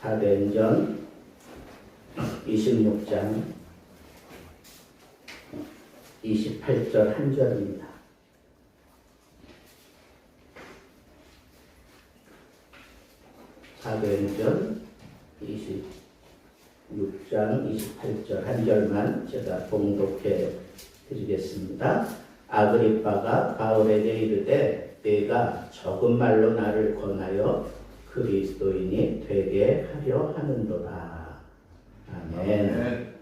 사도행전 26장 28절 한 절입니다. 사도행전 26장 28절 한 절만 제가 봉독해 드리겠습니다. 아그리빠가 바울에게 이르되 네가 적은 말로 나를 권하여 그리스도인이 되게 하려 하는도다. 아멘.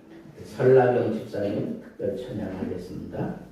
설라경 집사님 특별 찬양하겠습니다.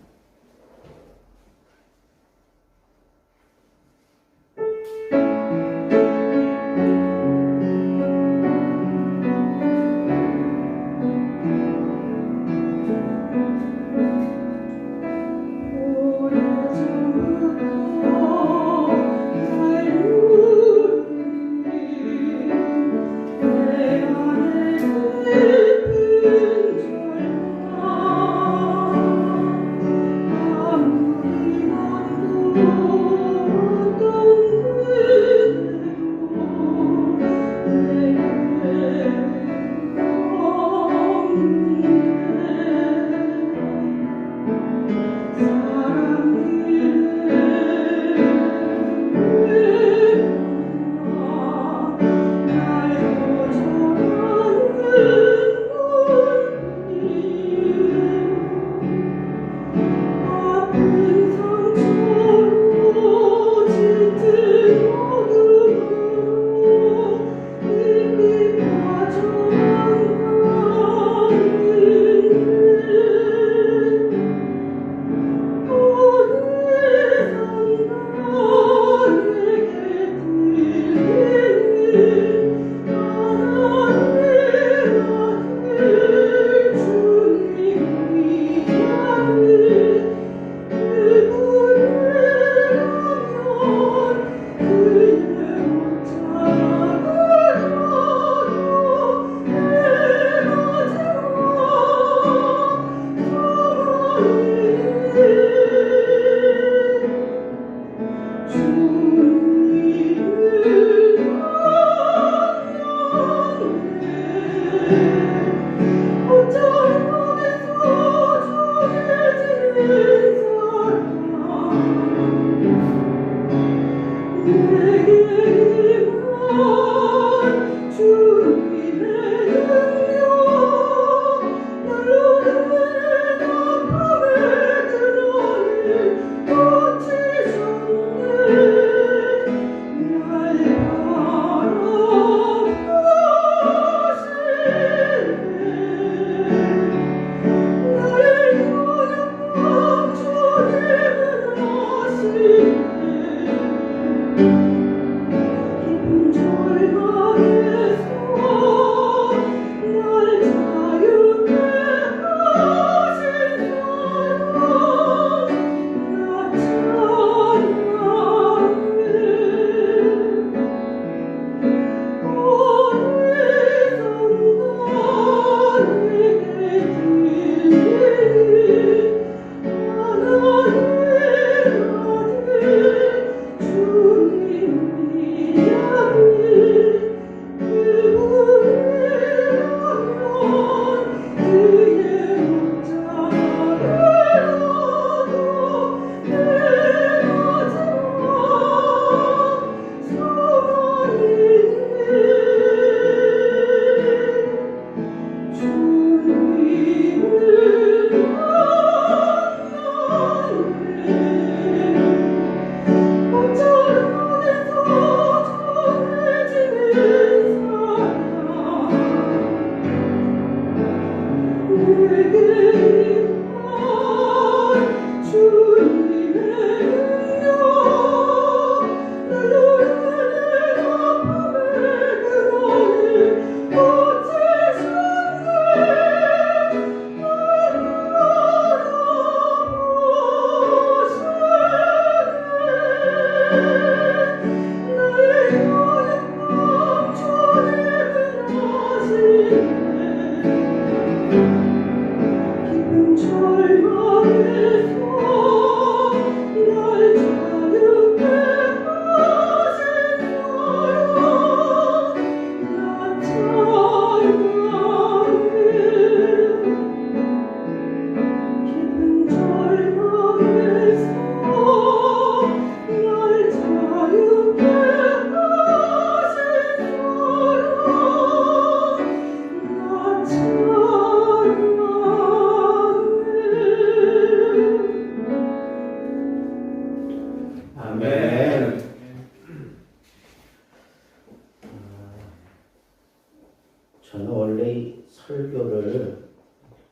저는 원래 이 설교를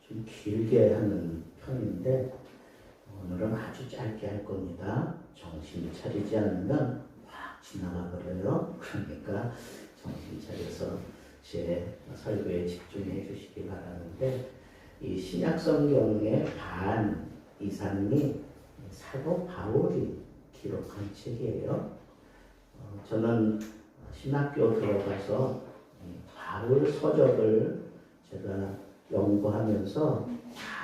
좀 길게 하는 편인데 오늘은 아주 짧게 할 겁니다. 정신 차리지 않으면 확 지나가 버려요. 그러니까 정신 차려서 제 설교에 집중해 주시기 바라는데, 이 신약 성경의 반 이상이 사도 바울이 기록한 책이에요. 저는 신학교 들어가서 바울 서적을 제가 연구하면서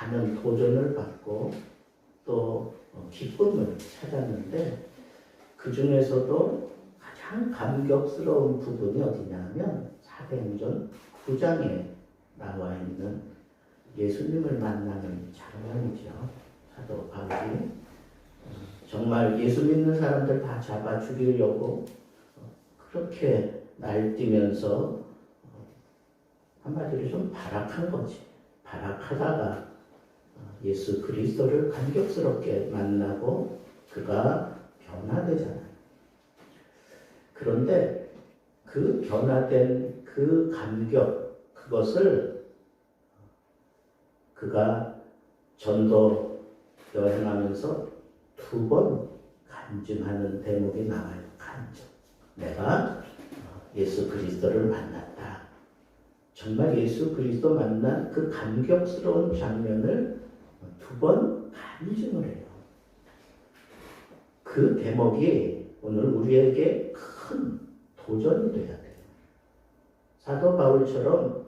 많은 도전을 받고 또 기쁨을 찾았는데, 그 중에서도 가장 감격스러운 부분이 어디냐면 사도행전 9장에 나와 있는 예수님을 만나는 장면이죠. 사도 바울이 정말 예수 믿는 사람들 다 잡아 죽이려고 그렇게 날뛰면서 한마디로 좀 발악한 거지. 발악하다가 예수 그리스도를 감격스럽게 만나고 그가 변화되잖아요. 그런데 그 변화된 그 감격, 그것을 그가 전도 여행하면서 2번 간증하는 대목이 나와요. 간증. 내가 예수 그리스도를 만났다. 정말 예수 그리스도 만난 그 감격스러운 장면을 2번 간증을 해요. 그 대목이 오늘 우리에게 큰 도전이 돼야 돼요. 사도 바울처럼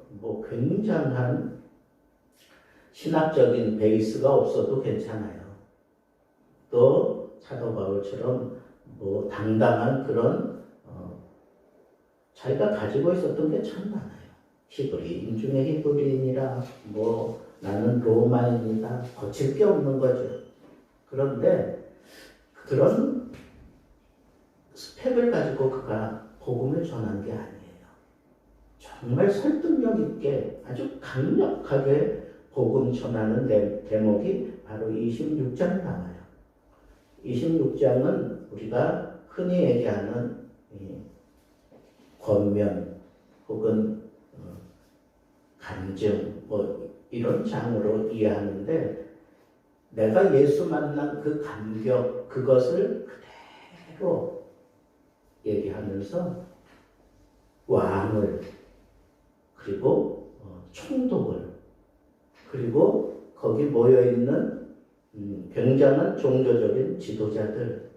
굉장한 신학적인 베이스가 없어도 괜찮아요. 또 사도 바울처럼 당당한 그런 자기가 가지고 있었던 게 참 많아요. 히브리인 중에 히브리인이라 나는 로마인이다. 거칠 게 없는 거죠. 그런데 그런 스펙을 가지고 그가 복음을 전한 게 아니에요. 정말 설득력 있게 아주 강력하게 복음 전하는 대목이 바로 26장에 나와요. 26장은 우리가 흔히 얘기하는 권면 혹은 간증 이런 장으로 이해하는데, 내가 예수 만난 그 감격, 그것을 그대로 얘기하면서 왕을, 그리고 총독을, 그리고 거기 모여있는 굉장한 종교적인 지도자들,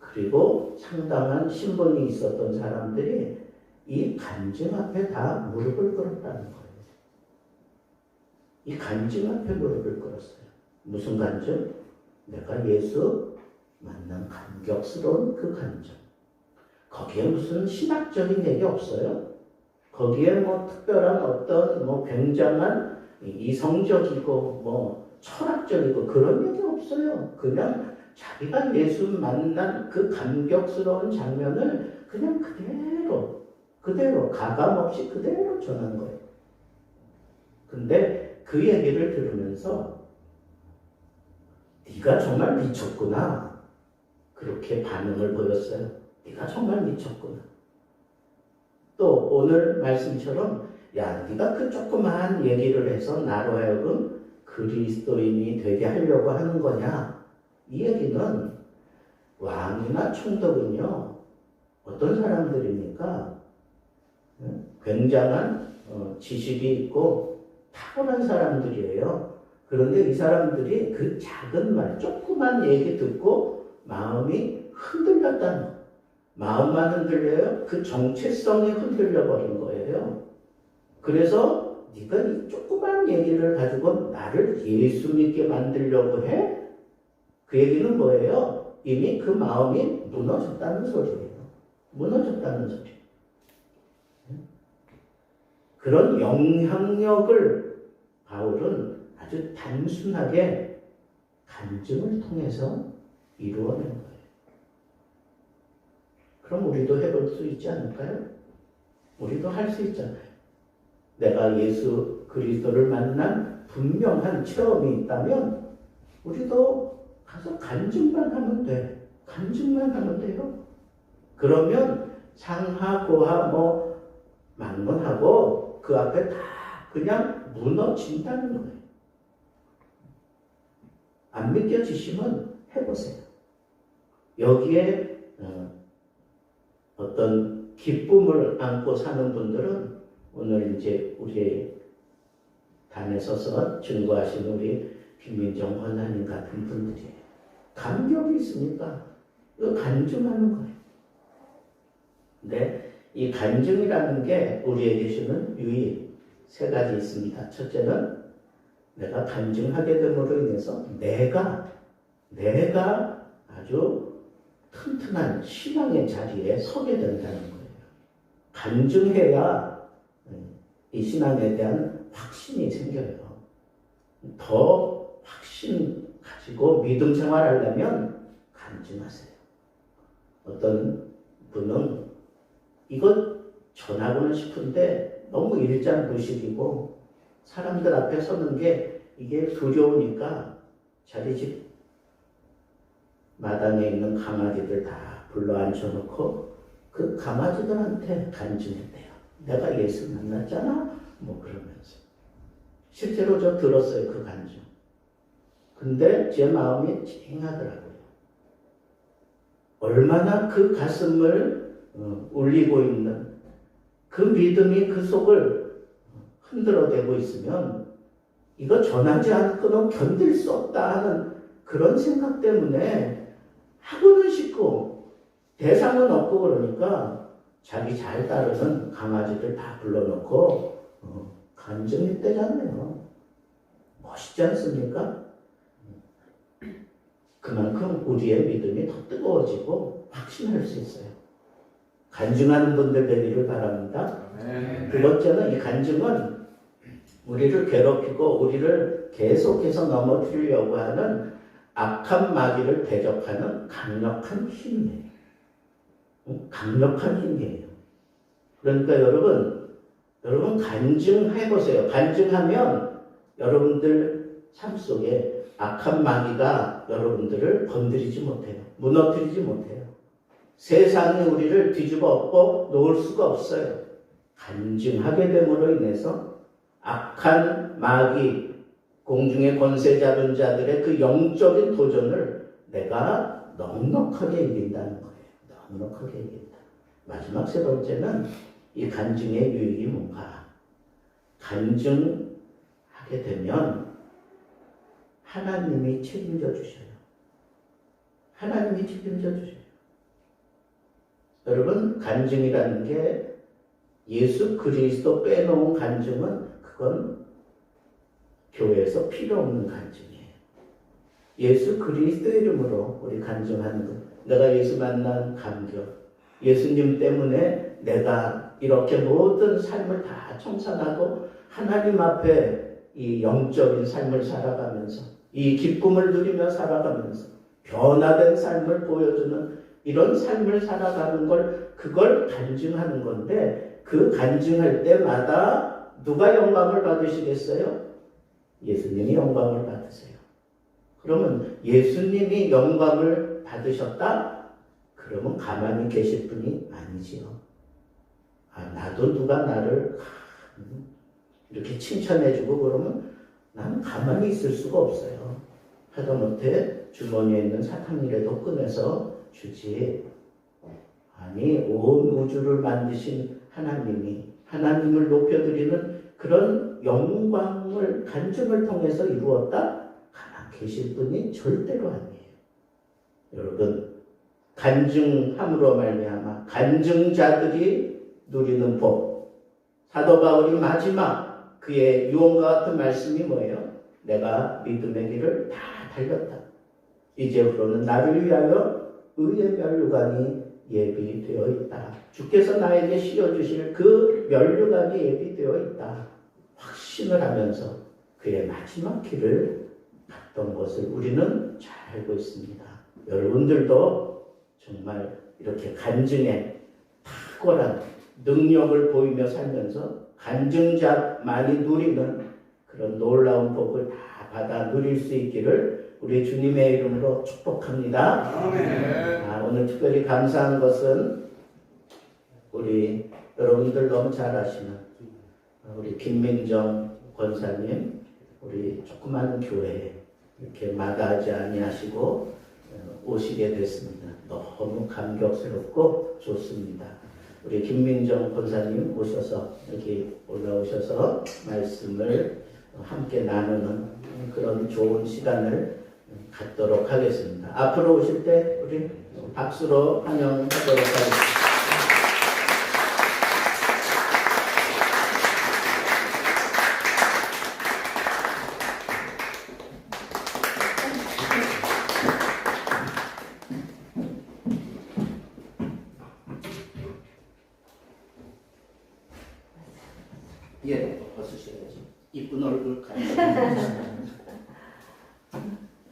그리고 상당한 신분이 있었던 사람들이 이 간증 앞에 다 무릎을 꿇었다는 거예요. 이 간증 앞에 무릎을 꿇었어요. 무슨 간증? 내가 예수 만난 감격스러운 그 간증. 거기에 무슨 신학적인 얘기 없어요. 거기에 특별한 어떤 굉장한 이성적이고 철학적이고 그런 얘기 없어요. 그냥 자기가 예수 만난 그 감격스러운 장면을 그냥 그대로 가감없이 그대로 전한 거예요. 근데 그 얘기를 들으면서 네가 정말 미쳤구나. 그렇게 반응을 보였어요. 네가 정말 미쳤구나. 또 오늘 말씀처럼 네가 그 조그마한 얘기를 해서 나로 하여금 그리스도인이 되게 하려고 하는 거냐. 이 얘기는 왕이나 총독은요, 어떤 사람들입니까? 굉장한 지식이 있고 탁월한 사람들이에요. 그런데 이 사람들이 그 작은 말, 조그만 얘기 듣고 마음이 흔들렸다는 거예요. 마음만 흔들려요? 그 정체성이 흔들려버린 거예요. 그래서 네가 이 조그만 얘기를 가지고 나를 예수 믿게 만들려고 해? 그 얘기는 뭐예요? 이미 그 마음이 무너졌다는 소리예요. 무너졌다는 소리. 그런 영향력을 바울은 아주 단순하게 간증을 통해서 이루어낸 거예요. 그럼 우리도 해볼 수 있지 않을까요? 우리도 할 수 있잖아요. 내가 예수 그리스도를 만난 분명한 체험이 있다면 우리도 가서 간증만 하면 돼. 간증만 하면 돼요. 그러면 상하 고하 막론하고 그 앞에 다 그냥 무너진다는 거예요. 안 믿겨지시면 해보세요. 여기에 어떤 기쁨을 안고 사는 분들은 오늘 이제 우리 단에 서서 증거하신 우리 김민정 권사님 같은 분들이 감격이 있으니까 이거 간증하는 거예요. 근데 이 간증이라는 게 우리에게 주는 유익 세 가지 있습니다. 첫째는 내가 간증하게 됨으로 인해서 내가 아주 튼튼한 신앙의 자리에 서게 된다는 거예요. 간증해야 이 신앙에 대한 확신이 생겨요. 더 확신 가지고 믿음 생활하려면 간증하세요. 어떤 분은 이거 전하고는 싶은데 너무 일장무식이고 사람들 앞에 서는 게 이게 두려우니까 자기 집 마당에 있는 강아지들 다 불러 앉혀놓고 그 강아지들한테 간증했대요. 내가 예수 만났잖아? 뭐 그러면서. 실제로 저 들었어요, 그 간증. 근데 제 마음이 찡하더라고요. 얼마나 그 가슴을 울리고 있는 그 믿음이 그 속을 흔들어대고 있으면 이거 전하지 않고는 견딜 수 없다 하는 그런 생각 때문에 하고는 싶고 대상은 없고 그러니까 자기 잘 따르는 강아지들 다 불러놓고 간증했대잖아요. 멋있지 않습니까? 그만큼 우리의 믿음이 더 뜨거워지고 확신할 수 있어요. 간증하는 분들 되기를 바랍니다. 두 번째는 이 간증은 우리를 괴롭히고 우리를 계속해서 넘어뜨리려고 하는 악한 마귀를 대적하는 강력한 힘이에요. 강력한 힘이에요. 그러니까 여러분 간증해보세요. 간증하면 여러분들 삶 속에 악한 마귀가 여러분들을 건드리지 못해요. 무너뜨리지 못해요. 세상이 우리를 뒤집어 엎고 놓을 수가 없어요. 간증하게 됨으로 인해서 악한 마귀, 공중의 권세 잡은 자들의 그 영적인 도전을 내가 넉넉하게 이긴다는 거예요. 넉넉하게 이긴다. 마지막 세 번째는 이 간증의 유익이 뭔가. 간증하게 되면 하나님이 책임져 주셔요. 하나님이 책임져 주셔요. 여러분, 간증이라는 게 예수 그리스도 빼놓은 간증은 그건 교회에서 필요 없는 간증이에요. 예수 그리스도 이름으로 우리 간증하는 것. 내가 예수 만난 감격. 예수님 때문에 내가 이렇게 모든 삶을 다 청산하고 하나님 앞에 이 영적인 삶을 살아가면서 이 기쁨을 누리며 살아가면서 변화된 삶을 보여주는 이런 삶을 살아가는 그걸 간증하는 건데 그 간증할 때마다 누가 영광을 받으시겠어요? 예수님이 영광을 받으세요. 그러면 예수님이 영광을 받으셨다? 그러면 가만히 계실 분이 아니지요. 나도 누가 나를 이렇게 칭찬해주고 그러면 나는 가만히 있을 수가 없어요. 하다못해 주머니에 있는 사탕이라도 꺼내서 주지. 아니, 온 우주를 만드신 하나님을 높여드리는 그런 영광을 간증을 통해서 이루었다? 가만히 계실 분이 절대로 아니에요. 여러분, 간증함으로 말미암아 간증자들이 누리는 복. 사도 바울이 마지막 그의 유언과 같은 말씀이 뭐예요? 내가 믿음의 길을 다 달렸다. 이제부로는 나를 위하여 의의 면류관이 예비되어 있다. 주께서 나에게 씌워주실 그 면류관이 예비되어 있다. 확신을 하면서 그의 마지막 길을 갔던 것을 우리는 잘 알고 있습니다. 여러분들도 정말 이렇게 간증에 탁월한 능력을 보이며 살면서 간증자만이 누리는 그런 놀라운 복을 다 받아 누릴 수 있기를 우리 주님의 이름으로 축복합니다. 오늘 특별히 감사한 것은 우리 여러분들 너무 잘 아시는 우리 김민정 권사님, 우리 조그마한 교회에 이렇게 마다하지 아니하시고 오시게 됐습니다. 너무 감격스럽고 좋습니다. 우리 김민정 권사님 오셔서 여기 올라오셔서 말씀을 함께 나누는 그런 좋은 시간을 갖도록 하겠습니다. 앞으로 오실 때 우리 박수로 환영하도록 하겠습니다. 예, 벗으셔야지. 이쁜 얼굴 가지고.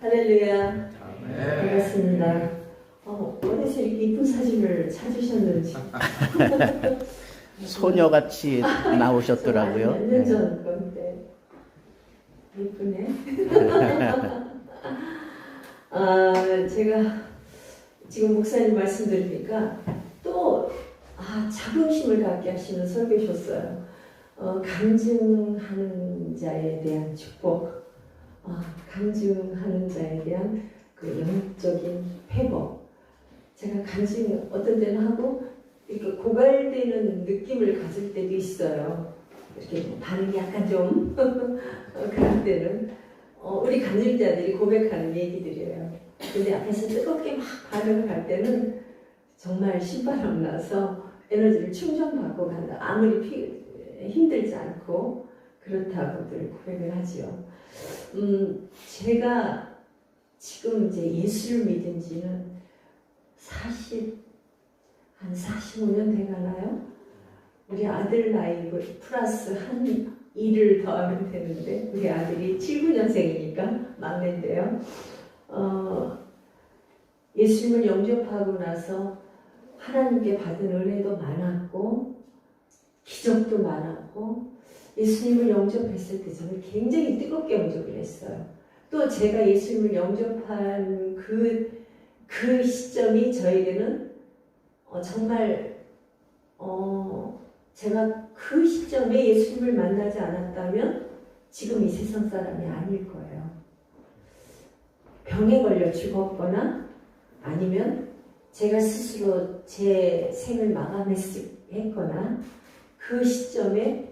할렐루야. 반갑습니다. 어디서 이렇게 이쁜 사진을 찾으셨는지. 소녀같이 나오셨더라고요. 몇 년 전 건데. 이쁘네. 제가 지금 목사님 말씀 들으니까 또 자긍심을 갖게 하시는 설교셨어요. 간증하는 자에 대한 축복, 간증하는 자에 대한 그 영적인 회복. 제가 간증 어떤 때는 하고 이렇게 고갈되는 느낌을 가질 때도 있어요. 이렇게 반응이 약간 좀 그럴 때는 우리 간증자들이 고백하는 얘기들이에요. 근데 앞에서 뜨겁게 막 반응을 할 때는 정말 신바람 나서 에너지를 충전받고 간다. 아무리 힘들지 않고 그렇다고들 고백을 하지요. 제가 지금 이제 예수를 믿은 지는 한 45년 돼가나요? 우리 아들 나이 플러스 한 2를 더하면 되는데 우리 아들이 79년생이니까 막내인데요. 예수님을 영접하고 나서 하나님께 받은 은혜도 많았고 기적도 많았고 예수님을 영접했을 때 저는 굉장히 뜨겁게 영접을 했어요. 또 제가 예수님을 영접한 그 시점이 저에게는 정말 제가 그 시점에 예수님을 만나지 않았다면 지금 이 세상 사람이 아닐 거예요. 병에 걸려 죽었거나 아니면 제가 스스로 제 생을 마감했거나 그 시점에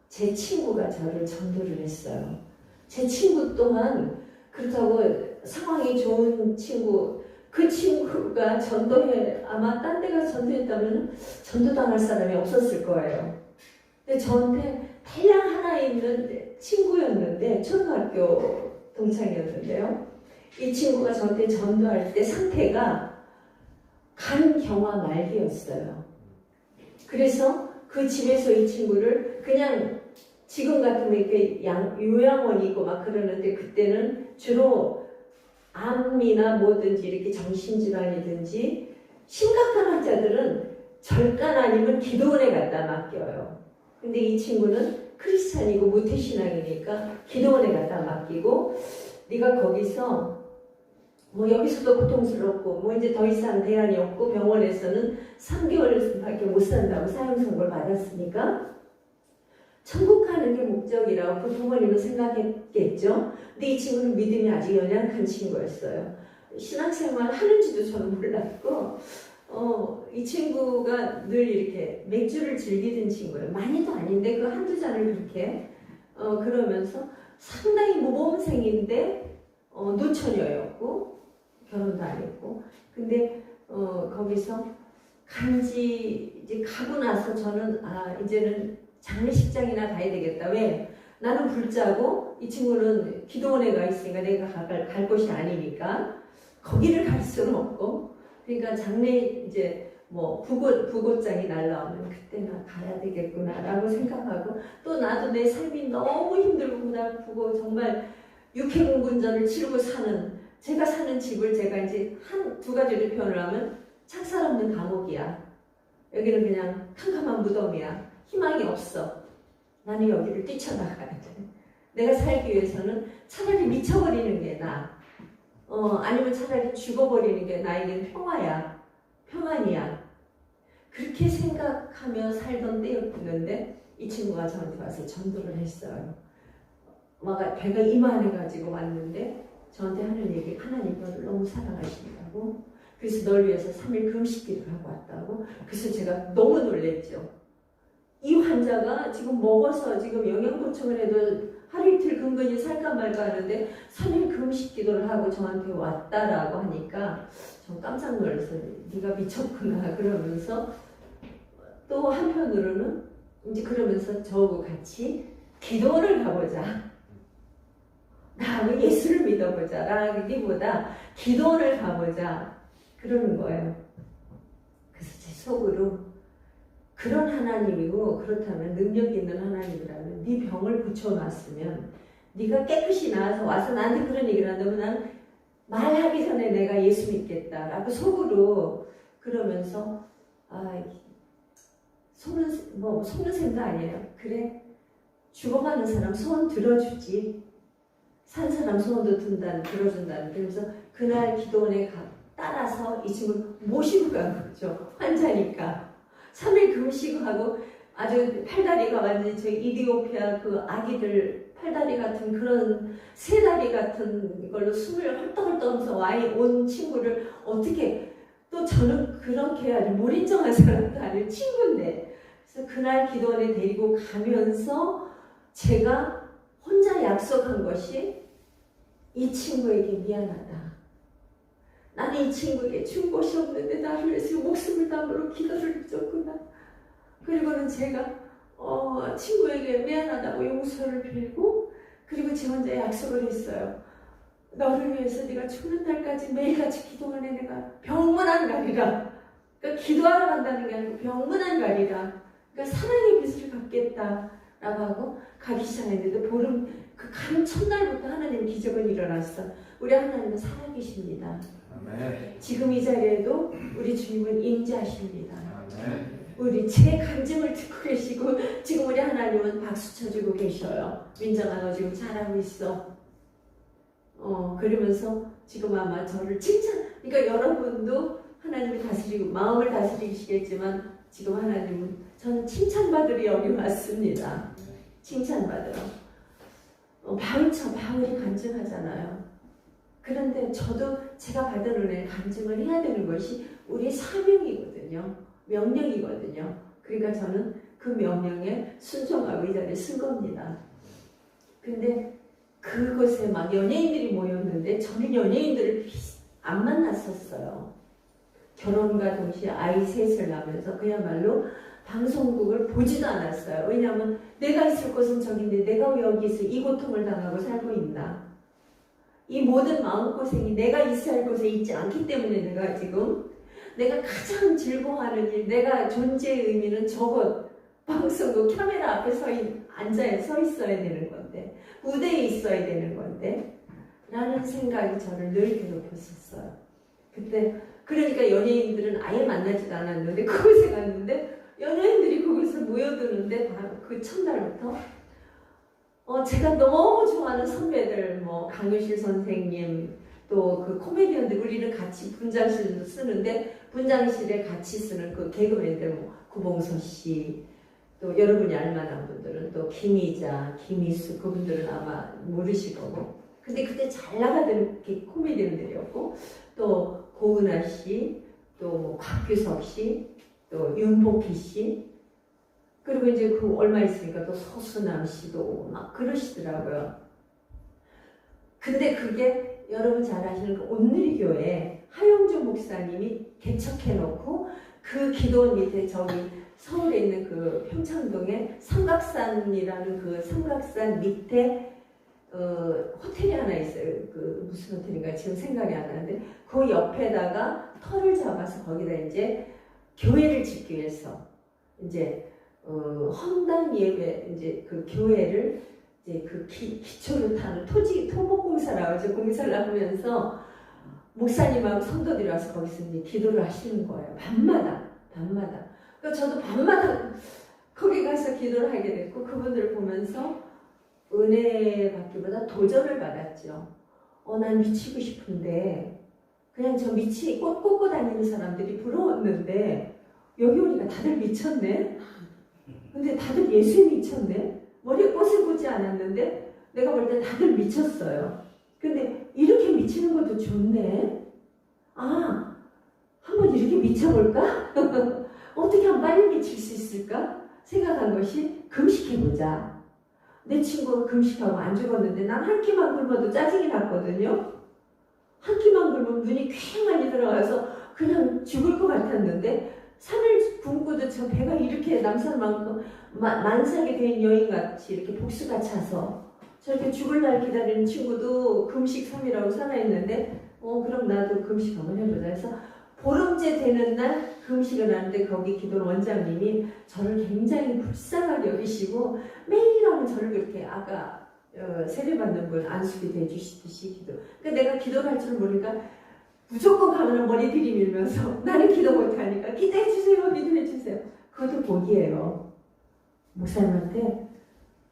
제 친구가 저를 전도를 했어요. 제 친구 또한 그렇다고 상황이 좋은 친구, 그 친구가 아마 딴 데 가서 전도했다면 전도당할 사람이 없었을 거예요. 근데 저한테 태양 하나 있는 친구였는데, 초등학교 동창이었는데요. 이 친구가 저한테 전도할 때 상태가 간경화 말기였어요. 그래서 그 집에서 이 친구를 그냥 지금 같으면 이렇게 요양원이 있고 막 그러는데 그때는 주로 암이나 뭐든지 이렇게 정신질환이든지 심각한 환자들은 절간 아니면 기도원에 갖다 맡겨요. 근데 이 친구는 크리스찬이고 모태신앙이니까 기도원에 갖다 맡기고 네가 거기서 여기서도 고통스럽고 이제 더 이상 대안이 없고 병원에서는 3개월밖에 못 산다고 사형선고를 받았으니까 천국 가는 게 목적이라고 그 부모님은 생각했겠죠. 근데 이 친구는 믿음이 아주 연약한 친구였어요. 신앙생활 하는지도 저는 몰랐고 이 친구가 늘 이렇게 맥주를 즐기던 친구예요. 많이도 아닌데 그 한두 잔을 그렇게 그러면서 상당히 모범생인데 노처녀였고 결혼도 안 했고 근데 거기서 이제 가고 나서 저는 이제는 장례식장이나 가야 되겠다. 왜? 나는 불자고 이 친구는 기도원에 가 있으니까 내가 갈 곳이 아니니까 거기를 갈 수는 없고 그러니까 이제 부고장이 날라오면 그때나 가야 되겠구나라고 생각하고 또 나도 내 삶이 너무 힘들고 고달프고 정말 육해공군전을 치르고 제가 사는 집을 제가 이제 두 가지로 표현을 하면 착살 없는 감옥이야. 여기는 그냥 캄캄한 무덤이야. 희망이 없어. 나는 여기를 뛰쳐나가야 돼. 내가 살기 위해서는 차라리 미쳐버리는 게 나아. 아니면 차라리 죽어버리는 게 나에겐 평안이야. 그렇게 생각하며 살던 때였는데 이 친구가 저한테 와서 전도를 했어요. 막 배가 이만해가지고 왔는데 저한테 하는 얘기, 하나님 너를 너무 사랑하신다고, 그래서 널 위해서 3일 금식기를 하고 왔다고. 그래서 제가 너무 놀랬죠. 이 환자가 지금 먹어서 지금 영양보충을 해도 하루 이틀 근근히 살까 말까 하는데 3일 금식기도를 하고 저한테 왔다라고 하니까 전 깜짝 놀라서 네가 미쳤구나 그러면서, 또 한편으로는 이제 그러면서 저하고 같이 기도를 가보자, 나하고 예수를 믿어보자 라기보다 기도를 가보자 그러는 거예요. 그래서 제 속으로 그런 하나님이고, 그렇다면 능력 있는 하나님이라면 네 병을 고쳐놨으면 네가 깨끗이 나와서 와서 나한테 그런 얘기를 한다면 나는 말하기 전에 내가 예수 믿겠다라고 속으로 그러면서, 속는 셈도 아니에요. 그래, 죽어가는 사람 소원 들어주지, 산 사람 소원도 들어준다는. 그래서 그날 기도원에 따라서 이 친구를 모시고 간 거죠. 환자니까 3일 금식하고 아주 팔다리가 완전히 저 이디오피아 그 아기들 팔다리 같은 그런 새다리 같은 걸로 숨을 헐떡헐떡하면서 온 친구를 어떻게, 또 저는 그렇게 아주 몰인정한 사람도 아닌 친구인데, 그래서 그날 기도원에 데리고 가면서 제가 혼자 약속한 것이, 이 친구에게 미안하다. 나는 이 친구에게 준 것이 없는데 나를 위해서 목숨을 담으러 기도를 해줬구나. 그리고는 제가 친구에게 미안하다고 용서를 빌고, 그리고 제 혼자 약속을 했어요. 너를 위해서 네가 죽는 날까지 매일같이 기도하네. 내가 병문안 가리라. 그러니까 기도하러 간다는 게 아니고 병문안 가리라. 그러니까 사랑의 빛을 갖겠다 라고 하고 가기 시작했는데, 그 가는 첫날부터 하나님 기적은 일어났어. 우리 하나님은 살아계십니다. 아멘. 지금 이 자리에도 우리 주님은 임재하십니다. 아멘. 우리 제 간증을 듣고 계시고, 지금 우리 하나님은 박수 쳐주고 계셔요. 민정아 너 지금 잘하고 있어. 그러면서 지금 아마 저를 그러니까 여러분도 하나님이 다스리고 마음을 다스리시겠지만, 지금 하나님은 저는 칭찬받으러 여기 왔습니다. 칭찬받으러. 바울이 간증하잖아요. 그런데 저도 제가 받은 은혜를 간증을 해야 되는 것이 우리의 사명이거든요. 명령이거든요. 그러니까 저는 그 명령에 순종하고 이 자리에 쓴 겁니다. 근데 그곳에 막 연예인들이 모였는데 저는 연예인들을 안 만났었어요. 결혼과 동시에 아이 셋을 낳으면서 그야말로 방송국을 보지도 않았어요. 왜냐하면 내가 있을 곳은 저긴데 내가 왜 여기서 이 고통을 당하고 살고 있나. 이 모든 마음고생이 내가 있어야 할 곳에 있지 않기 때문에 내가 가장 즐거워하는 일, 내가 존재의 의미는 저곳 방송국 카메라 앞에 서 있어야 되는 건데, 무대에 있어야 되는 건데 라는 생각이 저를 늘 괴롭혔었어요. 그때 그러니까 연예인들은 아예 만나지도 않았는데 그곳에 갔는데 연예인들이 거기서 모여드는데 그 첫날부터 제가 너무 좋아하는 선배들, 강효실 선생님, 또 그 코미디언들, 우리는 같이 분장실도 쓰는데 분장실에 같이 쓰는 그 개그맨들, 구봉서 씨, 또 여러분이 알만한 분들은 또 김희자, 김희수, 그분들은 아마 모르실 거고. 근데 그때 잘 나가던 코미디언들이었고, 또 고은하 씨, 또 곽규석 씨, 또 윤복희 씨, 그리고 이제 그 얼마 있으니까 또 서수남 씨도 막 그러시더라고요. 근데 그게 여러분 잘 아시는 그 온누리교회 하영주 목사님이 개척해놓고 그 기도원 밑에 저기 서울에 있는 그 평창동에 삼각산이라는 그 삼각산 밑에 호텔이 하나 있어요. 그 무슨 호텔인가 지금 생각이 안 나는데 그 옆에다가 터를 잡아서 거기다 이제 교회를 짓기 위해서 이제 헌당 예배 이제 그 교회를 이제 그 기초를 타는 토목공사라고 해서 공사를 하면서 목사님하고 성도들이 와서 거기서 이제 기도를 하시는 거예요. 밤마다. 그러니까 저도 밤마다 거기 가서 기도를 하게 됐고 그분들을 보면서 은혜 받기보다 도전을 받았죠. 난 미치고 싶은데 그냥 저 꽃 꽂고 다니는 사람들이 부러웠는데 여기 오니까 다들 미쳤네. 근데 다들 예수에 미쳤네. 머리에 꽃을 꽂지 않았는데 내가 볼 때 다들 미쳤어요. 근데 이렇게 미치는 것도 좋네. 아, 한번 이렇게 미쳐볼까? 어떻게 하면 빨리 미칠 수 있을까? 생각한 것이 금식해보자. 내 친구가 금식하고 안 죽었는데 난 한 끼만 굶어도 짜증이 났거든요. 한 끼만 굶으면 눈이 퀭하니 들어가서 그냥 죽을 것 같았는데 3일 굶고도 저 배가 이렇게 남산만큼 만삭이 된 여인같이 이렇게 복수가 차서 저렇게 죽을 날 기다리는 친구도 금식 3일하고 살아있는데 그럼 나도 금식 한번 해보자 해서 보름째 되는 날 금식을 하는데 거기 기도 원장님이 저를 굉장히 불쌍하게 여기시고 매일 하면 저를 그렇게 아까 세례받는 분 안수비 대주시듯이 기도. 그러니까 내가 기도를 할 줄 모르니까 무조건 가면 머리 들이밀면서 나는 기도 못하니까 기도해주세요, 기도해주세요. 그것도 복이에요. 목사님한테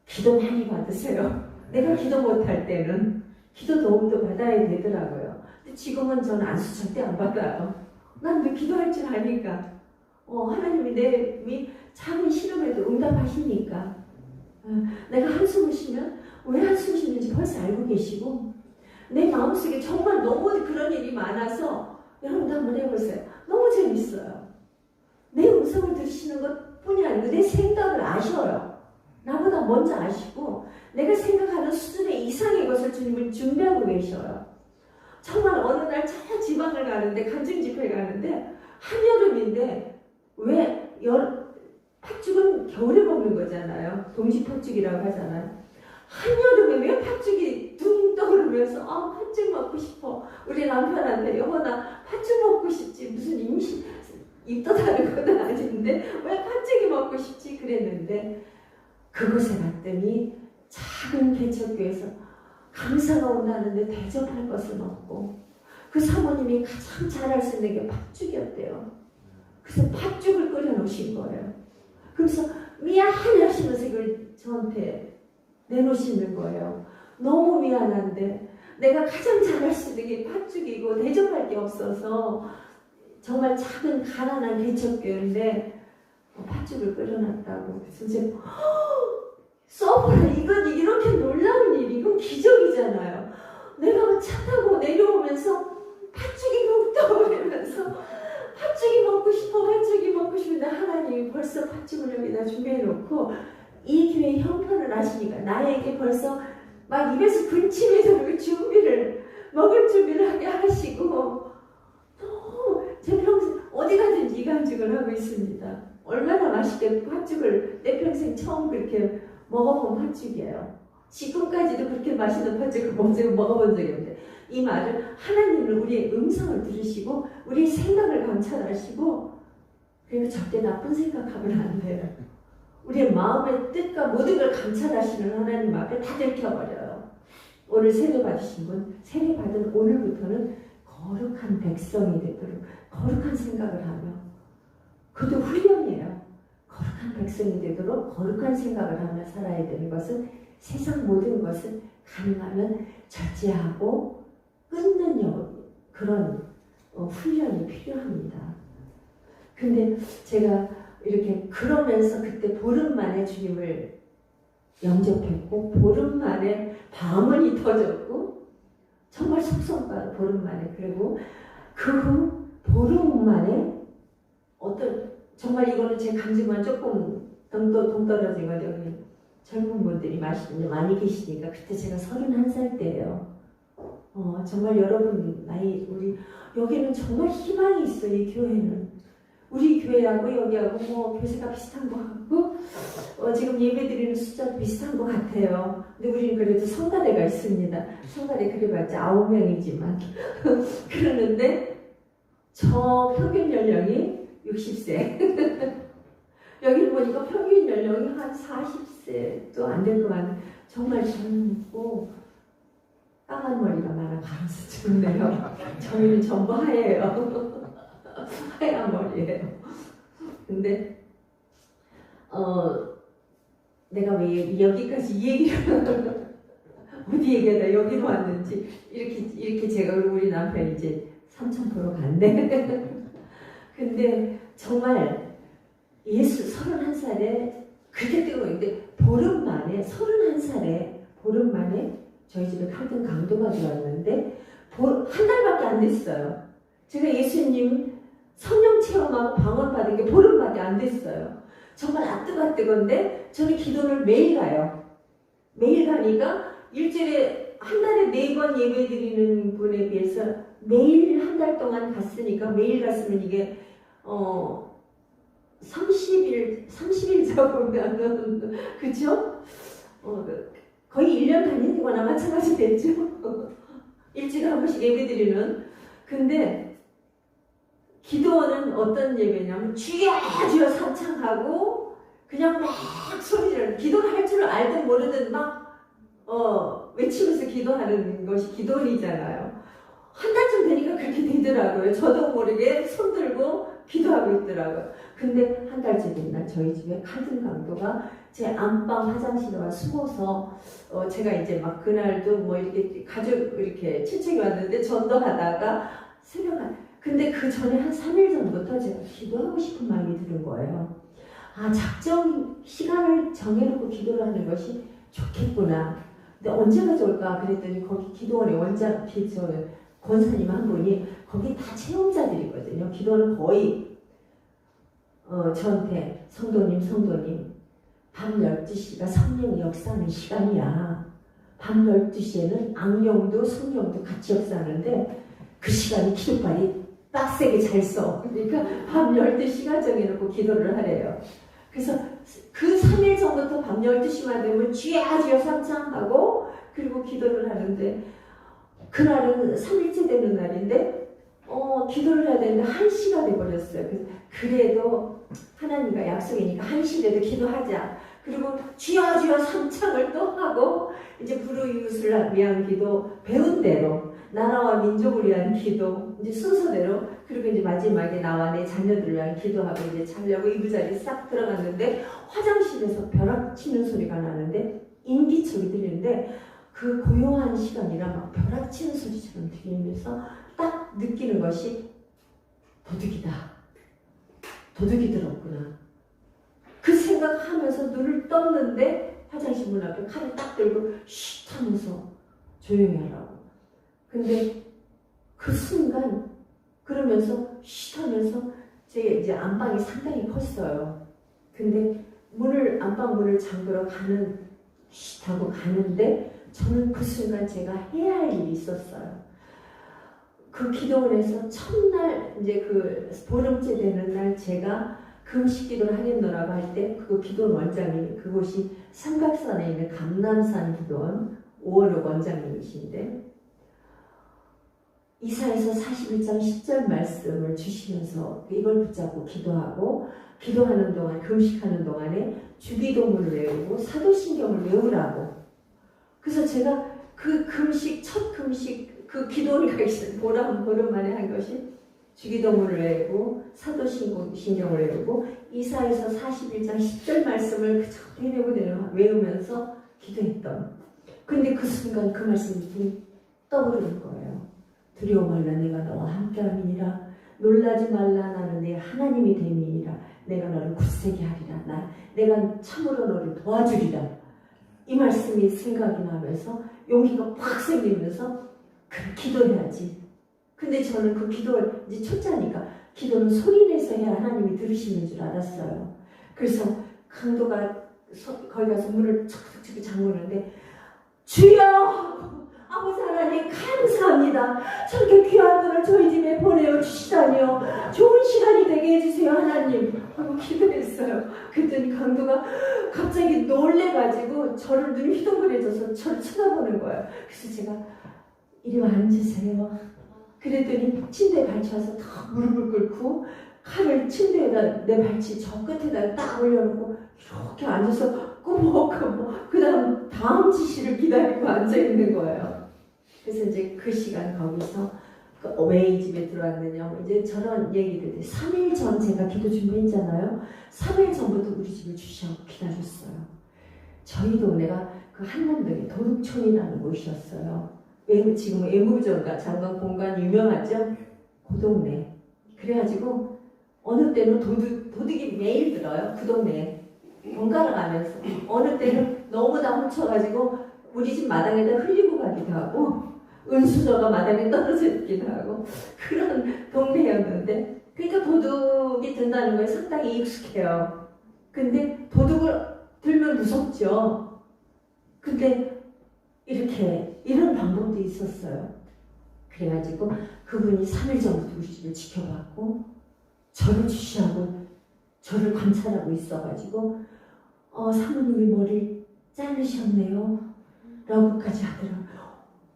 기도 많이 받으세요. 내가 기도 못할 때는 기도 도움도 받아야 되더라고요. 근데 지금은 저는 안수 절대 안 받아요. 난 왜 기도할 줄 아니까. 하나님이 내 작은 시름에도 응답하시니까. 내가 한숨을 쉬면 왜 한숨 쉬는지 벌써 알고 계시고 내 마음속에 정말 너무 그런 일이 많아서 여러분도 한번 해보세요. 너무 재밌어요. 내 음성을 들으시는 것뿐이 아니고 내 생각을 아셔요. 나보다 먼저 아시고 내가 생각하는 수준의 이상의 것을 주님을 준비하고 계셔요. 정말 어느 날 저 지방을 가는데 간증 집회 가는데 한여름인데 왜 팥죽은 겨울에 먹는 거잖아요. 동지 팥죽이라고 하잖아요. 한여름에 왜 팥죽이 둥 떠오르면서 팥죽 먹고 싶어. 우리 남편한테 여보 나 팥죽 먹고 싶지 무슨 임신 입도 다른 건 아닌데 왜 팥죽이 먹고 싶지 그랬는데 그곳에 갔더니 작은 개척교회에서 강사가 온다는데 대접할 것은 없고 그 사모님이 가장 잘할 수 있는 게 팥죽이었대요. 그래서 팥죽을 끓여 놓으신 거예요. 그래서 미안해 하시면서 이걸 저한테 내놓으시는 거예요. 너무 미안한데 내가 가장 잘할 수 있는 게 팥죽이고 대접할 게 없어서 정말 작은 가난한 개척교회인데 팥죽을 끓여놨다고. 그래서 이제 써보라. 이건 이렇게 놀라운 일이 이건 기적이잖아요. 내가 차 타고 내려오면서 팥죽이 묵 떠오르면서 팥죽이 먹고 싶어 팥죽이 먹고 싶은데 하나님이 벌써 팥죽을 여기다 준비해놓고 이 교회 형편을 아시니까 나에게 벌써 막 입에서 군침이 돌고 먹을 준비를 하게 하시고 제 평생 어디 가든지 이 간증을 하고 있습니다. 얼마나 맛있게 팥죽을 내 평생 처음 그렇게 먹어본 팥죽이에요. 지금까지도 그렇게 맛있는 팥죽을 먹어본 적이 없는데 이 말은 하나님은 우리의 음성을 들으시고 우리의 생각을 감찰하시고 그리고 절대 나쁜 생각하면 안 돼요. 우리의 마음의 뜻과 모든 걸 감찰하시는 하나님 앞에 다 들켜버려요. 오늘 세례 받으신 분 세례 받은 오늘부터는 거룩한 백성이 되도록 거룩한 생각을 하며 그것도 훈련이에요. 거룩한 백성이 되도록 거룩한 생각을 하며 살아야 되는 것은 세상 모든 것을 가능하면 절제하고 끊는 그런 훈련이 필요합니다. 근데 제가 이렇게 그러면서 그때 보름 만에 주님을 영접했고 보름 만에 방언이 터졌고 정말 속성바로 보름 만에 그리고 그 후 보름 만에 정말 이거는 제 감지만 조금 동떨어진 거죠. 여기 젊은 분들이 많이 계시니까 그때 제가 31살 때예요. 정말 여러분 나이 우리 여기는 정말 희망이 있어요. 이 교회는 우리 교회하고 여기하고 교세가 비슷한 것 같고 지금 예배드리는 숫자도 비슷한 것 같아요. 근데 우리는 그래도 성가대가 있습니다. 성가대 그래봤자 9명이지만 그러는데 저 평균 연령이 60세 여기 보니까 평균 연령이 한 40세도 안 될 것 같은 정말 젊고 까만 머리가 많아 가면서 좋네요. 저희는 전부 하얘요. 하얀 머리예요. 근데 내가 왜 여기까지 이 얘기를 어디 얘기하다 여기로 왔는지 이렇게 제가 우리 남편 이제 삼천 보러 간대. 근데 정말 31살에 그렇게 뜨거운데 보름 만에 31살에 보름 만에 저희 집에 칼등 강도가 들어왔는데 한 달밖에 안 됐어요. 제가 예수님 성령 체험하고 방언 받은 게 보름밖에 안 됐어요. 정말 아뜨거뜨건데 저는 기도를 매일 가요. 매일 가니까 일주일에 한 달에 4번 예배 드리는 분에 비해서 매일 한 달 동안 갔으니까 매일 갔으면 이게 30일 잡으면 그쵸? 거의 1년 다니는 거나 마찬가지 됐죠. 일주일에 한 번씩 예배 드리는. 근데 기도는 어떤 예배냐면 주여 주여 삼창하고 그냥 막 소리를 기도를 할 줄 알든 모르든 막 외치면서 기도하는 것이 기도원이잖아요. 한 달쯤 되니까 그렇게 되더라고요. 저도 모르게 손 들고 기도하고 있더라고요. 근데 한 달째 된 날 저희 집에 칼등 강도가 제 안방 화장실에 와 숨어서 제가 이제 막 그날도 뭐 이렇게 가족 이렇게 친척이 왔는데 전도하다가 근데 그 전에 한 3일 전부터 제가 기도하고 싶은 마음이 드는 거예요. 아, 작정 시간을 정해놓고 기도를 하는 것이 좋겠구나. 근데 언제가 좋을까 그랬더니 거기 기도원의 권사님 한 분이 거기 다 체험자들이거든요. 기도는 거의 저한테 성도님 밤 12시가 성령이 역사하는 시간이야. 밤 12시에는 악령도 성령도 같이 역사하는데 그 시간이 기도빨이 빡세게 잘 써. 그러니까 밤 12시간 정해놓고 기도를 하래요. 그래서 그 3일 전부터 밤 12시만 되면 주여 삼창하고 그리고 기도를 하는데 그날은 3일째 되는 날인데 기도를 해야 되는데 1시가 돼버렸어요. 그래도 하나님과 약속이니까 1시라도 기도하자. 그리고 주여 삼창을 또 하고 이제 불우이웃을 위한 기도 배운 대로 나라와 민족을 위한 기도 이제 순서대로 그리고 이제 마지막에 나와 내 자녀들을 위한 기도하고 이제 자려고 이부자리 싹 들어갔는데 화장실에서 벼락 치는 소리가 나는데 인기척이 들리는데 그 고요한 시간이라 막 벼락 치는 소리처럼 들리면서 딱 느끼는 것이 도둑이 들었구나. 그 생각하면서 눈을 떴는데 화장실 문 앞에 칼을 딱 들고 쉿 하면서 조용히 하라고. 근데 그 순간 그러면서 쉿 하면서 제 이제 안방이 상당히 컸어요. 근데 안방 문을 잠그러 쉿 하고 가는데 저는 그 순간 제가 해야 할 일이 있었어요. 그 기도원에서 첫날 이제 그 보름째 되는 날 제가 금식 기도를 하겠노라고 할 때 그 기도원 원장님이 그곳이 삼각산에 있는 감남산 기도원 5월호 원장님이신데 이사야서 41장 10절 말씀을 주시면서 이걸 붙잡고 기도하는 동안 금식하는 동안에 주기도문을 외우고 사도신경을 외우라고. 그래서 제가 그 첫 금식 그 기도를 가기 전에 보름 만에 한 것이 주기도문을 외우고 사도신경을 외우고 이사야서 41장 10절 말씀을 그저 외우면서 기도했던. 근데 그 순간 그 말씀이 떠오르는 거예요. 두려워 말라 내가 너와 함께함이니라. 놀라지 말라 나는 내 하나님이 됨이니라. 내가 너를 굳세게 하리라. 내가 참으로 너를 도와주리라. 이 말씀이 생각이 나면서 용기가 팍 생기면서 그래 기도해야지. 근데 저는 그 기도를 이제 초짜니까 기도는 소리내서 해야 하나님이 들으시는 줄 알았어요. 그래서 강도가 거기 가서 문을 척척 잠그는데 주여! 아버지 하나님 감사합니다. 저렇게 귀한 분을 저희 집에 보내어 주시다니요. 좋은 시간이 되게 해주세요 하나님 하고 기도했어요. 그랬더니 강도가 갑자기 놀래가지고 저를 눈이 휘둥그레져서 저를 쳐다보는 거예요. 그래서 제가 이리 와 앉으세요. 그랬더니 침대에 발치와서 탁 무릎을 꿇고 칼을 침대에다 내 발치 저 끝에다 딱 올려놓고 이렇게 앉아서 꾸벅꾸벅 그 다음 지시를 기다리고 앉아있는 거예요. 그래서 이제 그 시간 거기서 왜 이 집에 들어왔느냐 이제 저런 얘기들 3일 전 제가 기도 준비했잖아요. 3일 전부터 우리 집을 주시하고 기다렸어요. 저희 동네가 그 한남동에 도둑촌이라는 곳이었어요. 지금 애무정가 장관 공간 유명하죠? 그 동네. 그래가지고 어느 때는 도둑이 매일 들어요. 그 동네에. 번갈아 가면서 어느 때는 너무 다 훔쳐가지고 우리 집 마당에다 흘리고 가기도 하고 은수저가 마당에 떨어져 있기도 하고 그런 동네였는데 그러니까 도둑이 든다는 거에 상당히 익숙해요. 근데 도둑을 들면 무섭죠. 근데 이렇게 이런 방법도 있었어요. 그래가지고 그분이 3일 전부터 우리 집을 지켜봤고 저를 주시하고 저를 관찰하고 있어가지고 사모님이 머리를 자르셨네요 라고까지 하더라고요.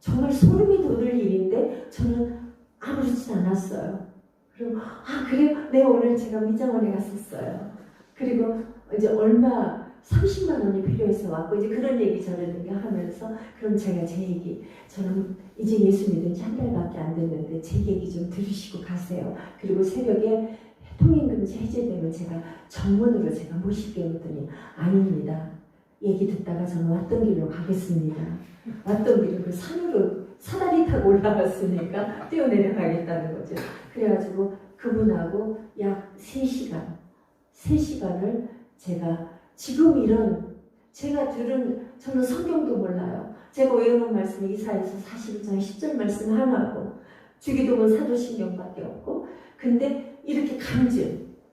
정말 소름이 돋을 일인데 저는 아무렇지 않았어요. 그리고 그래요? 네, 오늘 제가 미장원에 갔었어요. 그리고 이제 얼마 30만 원이 필요해서 왔고 이제 그런 얘기 저런 얘기 하면서 그럼 제가 제 얘기 저는 이제 예수 믿은 지 한 달밖에 안 됐는데 제 얘기 좀 들으시고 가세요. 그리고 새벽에 통행금지 해제되면 제가 정문으로 제가 모실게 했더니 아닙니다. 얘기 듣다가 저는 왔던 길로 가겠습니다. 왔던 길을 그 산으로 사다리 타고 올라갔으니까 뛰어내려가겠다는 거죠. 그래가지고 그분하고 약 3시간을 제가 지금 이런 제가 들은 저는 성경도 몰라요. 제가 외우는 말씀이 이사야서 41장 10절 말씀 하나고 주기도문 사도신경밖에 없고 근데 이렇게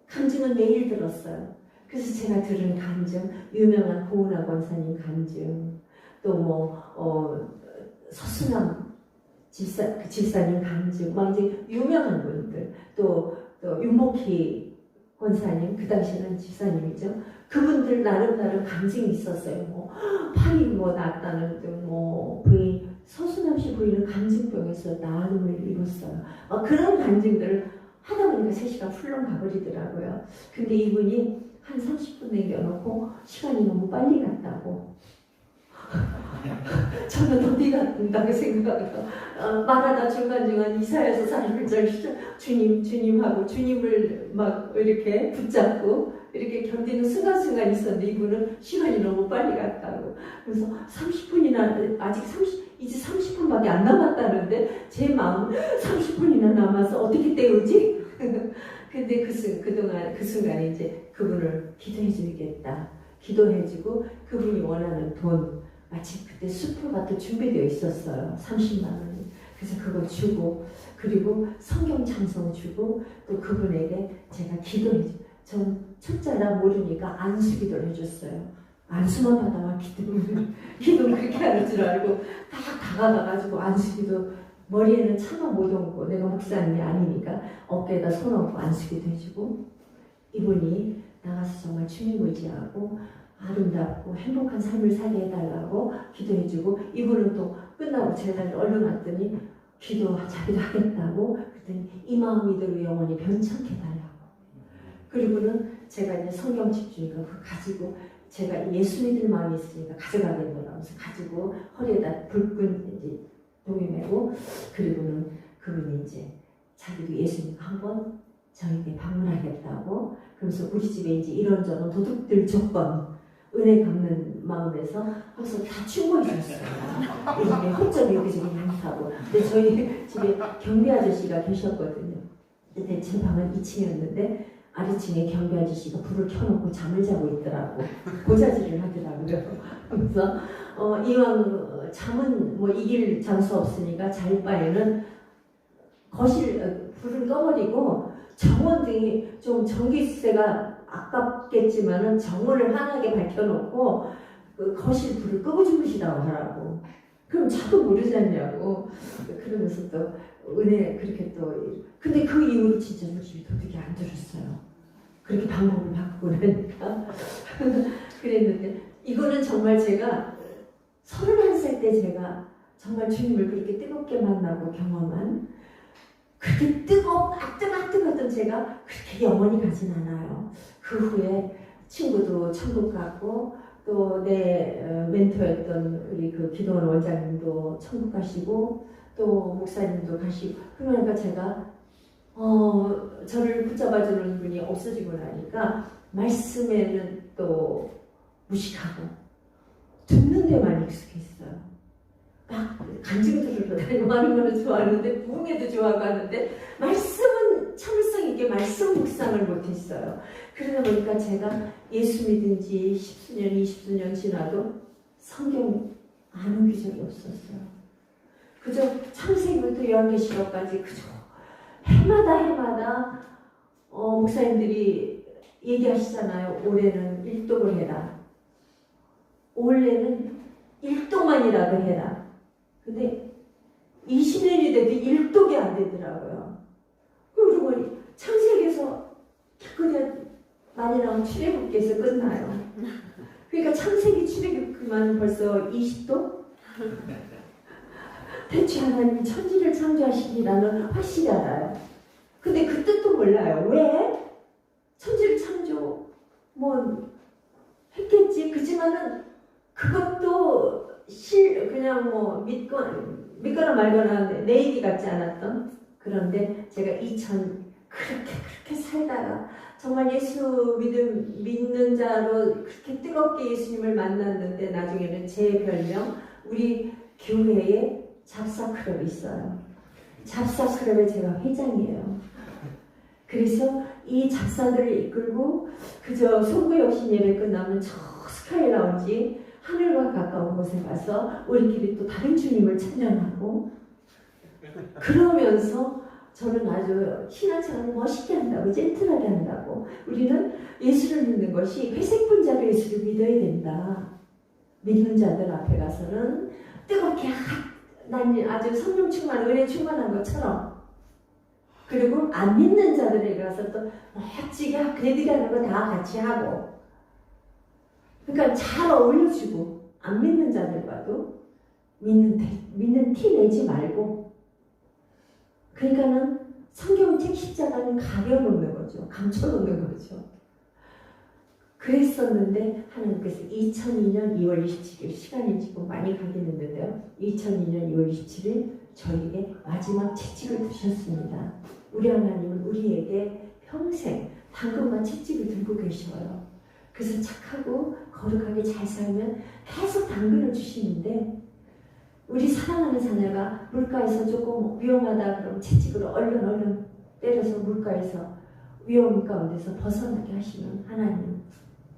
간증은 매일 들었어요. 그래서 제가 들은 간증 유명한 고은하 권사님 간증 또 서수남 집사님 간증 막 이제 유명한 분들 또 윤복희 권사님 그 당시에는 집사님이죠. 그분들 나름 간증이 있었어요. 팔이 났다는 등 부인 서수남 씨 부인은 간증병에서 나음을 입었어요. 그런 간증들을 하다 보니까 3시간 훌렁 가버리더라고요. 근데 이분이 한 30분 남겨놓고 시간이 너무 빨리 갔다고 저는 어디 간다고 생각해서 말하다 중간중간 이사야서 41절 주님하고 주님을 막 이렇게 붙잡고 이렇게 견디는 순간순간 있었는데 이분은 시간이 너무 빨리 갔다고 그래서 30분이나 이제 30분밖에 안 남았다는데 제 마음 30분이나 남아서 어떻게 때우지? 근데 그 순간에 이제 그분을 기도해주겠다 기도해주고 그분이 원하는 돈 마치 그때 수표가 또 준비되어 있었어요. 30만 원이. 그래서 그거 주고 그리고 성경 찬송 주고 또 그분에게 제가 기도해줘. 전 첫째라 모르니까 안수 기도를 해줬어요. 안수만 받아만 기도 그렇게 하는 줄 알고 딱 다가가가지고 안수 기도 머리에는 차마 못 얹고 내가 목사님이 아니니까 어깨에다 손 얹고 안수 기도 해주고 이분이 나가서 정말 주님 의지하고 아름답고 행복한 삶을 살게 해달라고 기도해주고 이분은 또 끝나고 제가 얼른 왔더니 자기도 하겠다고 그랬더니 이 마음 이대로 영원히 변창게 해달라고 그리고는 제가 이제 성경 집주니까 그거 가지고 제가 예수 믿을 마음이 있으니까 가져가겠노라 하면서 가지고 허리에다 불끈 이제 동이 메고 그리고는 그분이 이제 자기도 예수 믿고 한번 저에게 방문하겠다고 그러면서 우리 집에 이제 이런저런 도둑들 조건 은혜 갚는 마음에서 그래서 다 충고해 줬어요. 요즘에 헛점이 여기저기 많다고. 근데 저희 집에 경비 아저씨가 계셨거든요. 근데 제 방은 2층이었는데 아래층에 경비 아저씨가 불을 켜놓고 잠을 자고 있더라고. 고자질을 하더라고요. 그래서 이왕 잠은 이길 장수 없으니까 잘 바에는 거실 불을 꺼버리고 정원등이 좀 전기세가 아깝겠지만은 정원을 환하게 밝혀놓고 그 거실 불을 끄고 주무시라고 하라고. 그럼 자도 모르지 않냐고. 그러면서 또 은혜 그렇게 또 근데 그 이후로 진짜 우리 집이 도둑이 안 들었어요. 그렇게 방법을 바꾸고 나니까 그랬는데 이거는 정말 제가 31살 때 제가 정말 주님을 그렇게 뜨겁게 만나고 경험한 그렇게 뜨겁던 제가 그렇게 영원히 가진 않아요. 그 후에 친구도 천국 갔고 또 내 멘토였던 우리 그 기도원 원장님도 천국 가시고 또 목사님도 가시고 그러니까 제가 저를 붙잡아주는 분이 없어지고 나니까 말씀에는 또 무식하고 듣는 데만 익숙했어요. 막 간증 들으러 다니고 하는 거는 좋아하는데 부흥회도 좋아하고 하는데 말씀은 참을성 있게 말씀 묵상을 못했어요. 그러다 보니까 제가 예수 믿은 지 10수년, 20수년 지나도 성경 안 옮긴 적이 없었어요. 그저 창세기부터 요한계시록까지 그저 해마다 목사님들이 얘기하시잖아요. 올해는 일독을 해라. 올해는 일독만이라도 해라. 근데 20년이 돼도 일독이 안 되더라고요. 그리고 창세기에서 그냥 많이 나온 출애굽기에서 끝나요. 그러니까 창세기 출애굽기만 벌써 20도? 대체 하나님이 천지를 창조하시니라는 확실히 알아요. 근데 그 뜻도 몰라요. 왜? 천지를 창조 했겠지. 그지만은 그것도 그냥 믿거나 말거나 내 얘기 같지 않았던. 그런데 제가 그렇게 살다가 정말 예수 믿는 자로 그렇게 뜨겁게 예수님을 만났는데 나중에는 제 별명 우리 교회에 잡사클럽이 있어요. 잡사클럽에 제가 회장이에요. 그래서 이 잡사들을 이끌고 그저 송구역신 예배 끝나면 저 스카이 라운지 하늘과 가까운 곳에 가서 우리끼리 또 다른 주님을 찬양하고 그러면서 저는 아주 신앙생활을 멋있게 한다고 젠틀하게 한다고 우리는 예수를 믿는 것이 회색 분자로 예수를 믿어야 된다. 믿는 자들 앞에 가서는 뜨겁게 난 아주 성령 충만, 은혜 충만한 것처럼 그리고 안 믿는 자들에게 가서 또 멋지게 걔들이 하는 거 다 같이 하고 그러니까 잘 어울려주고 안 믿는 자들과도 믿는 티 내지 말고 그러니까는 성경책 십자가는 가려놓는 거죠. 감춰놓는 거죠. 그랬었는데 하나님께서 2002년 2월 27일 시간이 지금 많이 가긴 했는데요. 2002년 2월 27일 저에게 마지막 채찍을 두셨습니다. 우리 하나님은 우리에게 평생 당근과 채찍을 들고 계셔요. 그래서 착하고 거룩하게 잘 살면 계속 당근을 주시는데 우리 사랑하는 자녀가 물가에서 조금 위험하다 그러면 채찍으로 얼른 때려서 물가에서 위험 가운데서 벗어나게 하시는 하나님.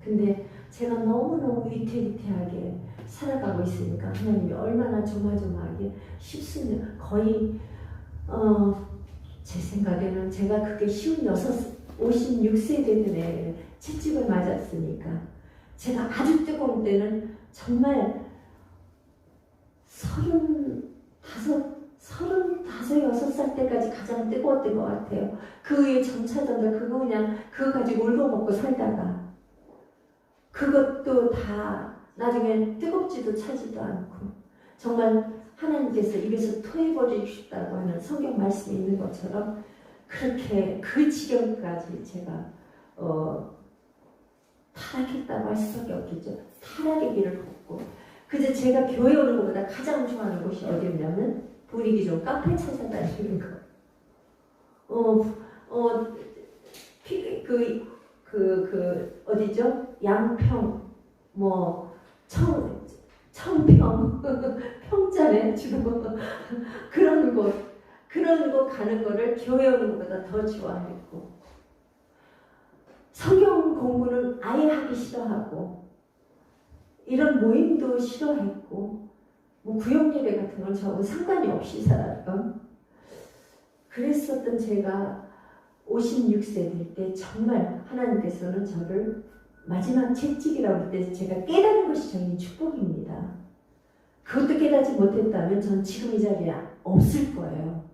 근데 제가 너무너무 위태위태하게 살아가고 있으니까 하나님이 얼마나 조마조마하게 십수년 거의 제 생각에는 제가 그게 56세 되던 애 채찍을 맞았으니까 제가 아주 뜨거운 때는 정말 36살 때까지 가장 뜨거웠던 것 같아요. 그 후에 점차전도 그거 가지고 울고먹고 살다가 그것도 다 나중에 뜨겁지도 차지도 않고 정말 하나님께서 입에서 토해버리고 싶다고 하는 성경 말씀이 있는 것처럼 그렇게 그 지경까지 제가 타락했다고 할 수밖에 없겠죠. 타락의 길을 걷고 그저 제가 교회 오는 것보다 가장 좋아하는 곳이 어디였냐면 분위기 좀 카페 찾아다니는 거. 어디죠? 양평, 청평, 평자래 주로 그런 곳 가는 거를 교회 오는 것보다 더 좋아했고 성경 공부는 아예 하기 싫어하고 이런 모임도 싫어했고 구역 예배 같은 건 저하고 상관이 없이 살았던 그랬었던 제가 56세 될 때 정말 하나님께서는 저를 마지막 채찍이라고 할 때 제가 깨닫는 것이 저희는 축복입니다. 그것도 깨닫지 못했다면 전 지금 이 자리에 없을 거예요.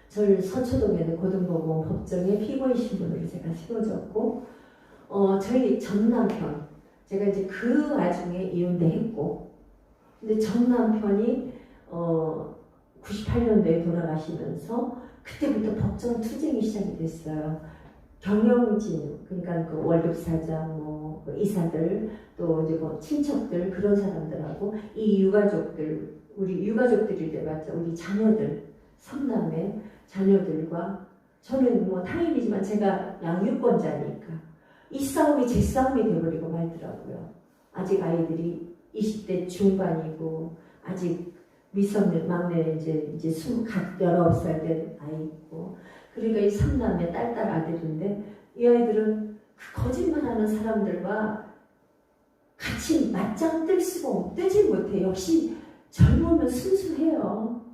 저를 서초동에는 고등법원 법정에 피고인 신분으로 제가 세워졌고 저희 전 남편 제가 이제 그 와중에 이혼도 했고 근데 전 남편이 98년도에 돌아가시면서 그때부터 법정 투쟁이 시작이 됐어요. 경영진 그러니까 그 월급사장 그 이사들 또 이제 친척들 그런 사람들하고 이 유가족들 우리 유가족들이 돼봤자 우리 자녀들 성남의 자녀들과 저는 타인이지만 제가 양육권자니까 이 싸움이 제 싸움이 돼버리고 말더라고요. 아직 아이들이 20대 중반이고 아직 미성년 막내 이제 19살 된 아이 있고, 그러니까 이 삼남매 딸 아들인데, 이 아이들은 그 거짓말하는 사람들과 같이 맞짱 뜨지 못해. 역시 젊으면 순수해요.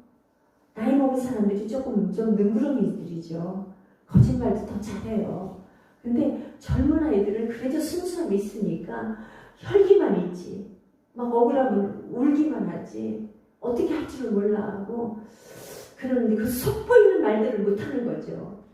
나이 먹은 사람들이 조금 좀 능구렁이들이죠. 거짓말도 더 잘해요. 근데 젊은 아이들은 그래도 순수함이 있으니까 혈기만 있지. 막 억울하면 울기만 하지. 어떻게 할 줄을 몰라 하고, 그러는데 그 속 보이는 말들을 못하는 거죠.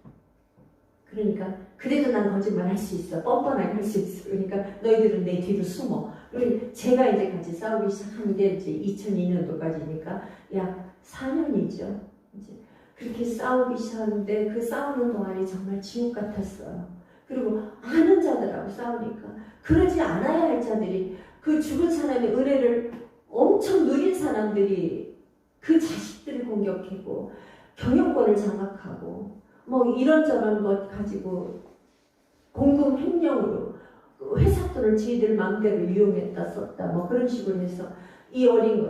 그러니까 그래도 난 거짓말 할 수 있어. 뻔뻔하게 할 수 있어. 그러니까 너희들은 내 뒤로 숨어. 그리고 제가 이제 같이 싸우기 시작한 게 이제 2002년도까지니까 약 4년이죠. 이제 그렇게 싸우기 시작하는데 그 싸우는 동안이 정말 지옥 같았어요. 그리고 아는 자들하고 싸우니까 그러지 않아야 할 자들이, 그 죽은 사람의 은혜를 엄청 누린 사람들이 그 자식들을 공격하고 경영권을 장악하고 뭐 이런저런 것 가지고 공금 횡령으로 회사 돈을 지들 마음대로 이용했다 썼다 뭐 그런 식으로 해서 이 어린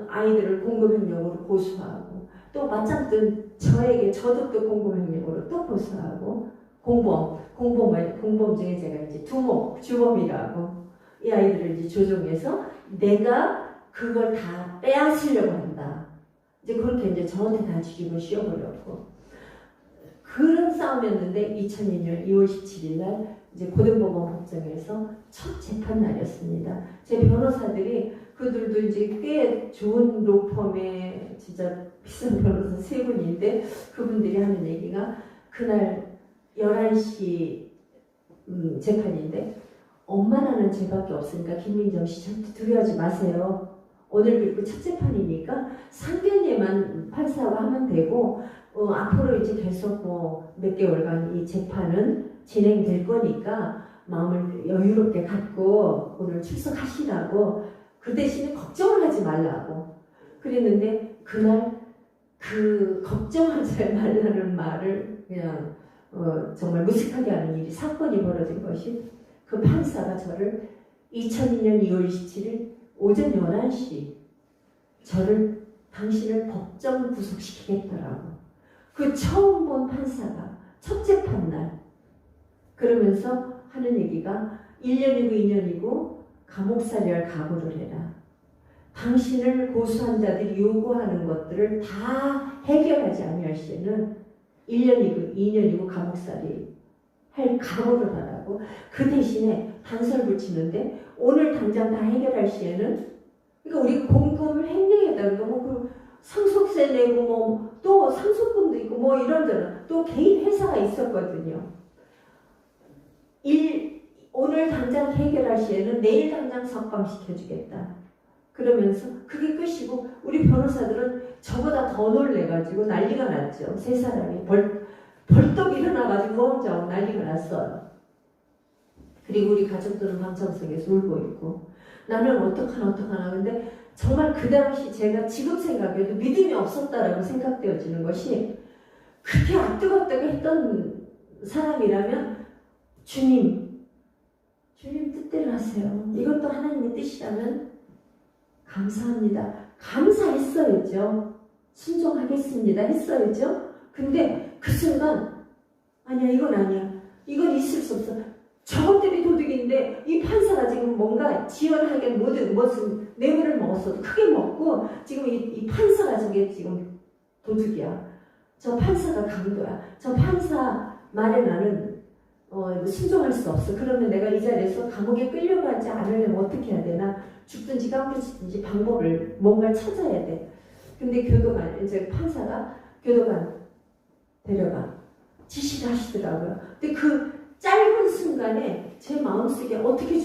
아이들을 공금 횡령으로 고소하고, 또 맞짱 뜬 저도 또 공금 횡령으로 또 고소하고, 공범 중에 제가 이제 주범이라고 이 아이들을 이제 조종해서 내가 그걸 다 빼앗으려고 한다. 이제 그렇게 이제 저한테 다 죽임을 씌워버렸고, 그런 싸움이었는데 2002년 2월 17일 날 이제 고등법원 법정에서 첫 재판 날이었습니다. 제 변호사들이 그들도 이제 꽤 좋은 로펌의 진짜 비싼 변호사 세 분인데, 그분들이 하는 얘기가 그날 11시 재판인데, 엄마라는 죄밖에 없으니까 김민정 씨 절대 두려워하지 마세요. 오늘 그리고 첫 재판이니까 상견례만 판사하고 하면 되고, 앞으로 이제 계속 뭐 몇 개월간 이 재판은 진행될 거니까 마음을 여유롭게 갖고 오늘 출석하시라고, 그 대신에 걱정을 하지 말라고 그랬는데, 그날 그 걱정하지 말라는 말을 그냥 정말 무식하게 하는 일이, 사건이 벌어진 것이, 그 판사가 저를 2002년 2월 27일 오전 11시 저를 당신을 법정 구속시키겠다라고, 그 처음 본 판사가 첫 재판날 그러면서 하는 얘기가 1년이고 2년이고 감옥살이 할 각오를 해라. 당신을 고소한 자들이 요구하는 것들을 다 해결하지 아니할 시에는 1년이고 2년이고 감옥살이 할 각오를 하라고. 그 대신에 단서를 붙이는데, 오늘 당장 다 해결할 시에는, 그러니까 우리 공금을 횡령했다는 거, 그 상속세 내고 뭐 또 상속금도 있고 뭐 이런저런 또 개인 회사가 있었거든요. 오늘 당장 해결할 시에는 내일 당장 석방시켜주겠다. 그러면서 그게 끝이고, 우리 변호사들은 저보다 더 놀래가지고 난리가 났죠. 세 사람이 벌떡 일어나가지고 혼자 난리가 났어요. 그리고 우리 가족들은 방청석에서 울고 있고, 나는 어떡하나. 근데 정말 그 당시 제가 지금 생각해도 믿음이 없었다라고 생각되어지는 것이, 그렇게 뜨겁게 했던 사람이라면 주님 뜻대로 하세요. 이것도 하나님의 뜻이라면 감사합니다. 감사했어야죠. 순종하겠습니다 했어야죠. 근데 그 순간 아니야, 이건 아니야. 이건 있을 수 없어. 저것들이 도둑인데 이 판사가 지금 뭔가 지연하게 무슨 뇌물을 먹었어도 크게 먹고, 지금 이 판사가 저게 지금 도둑이야. 저 판사가 강도야. 저 판사 말에 나는 순종할 수 없어. 그러면 내가 이 자리에서 감옥에 끌려가지 않으려면 어떻게 해야 되나? 죽든지 깜빡이든지 방법을 뭔가 찾아야 돼. 근데 이제 판사가 교도관 데려가 지시를 하시더라고요. 근데 그 짧은 순간에 제 마음속에 어떻게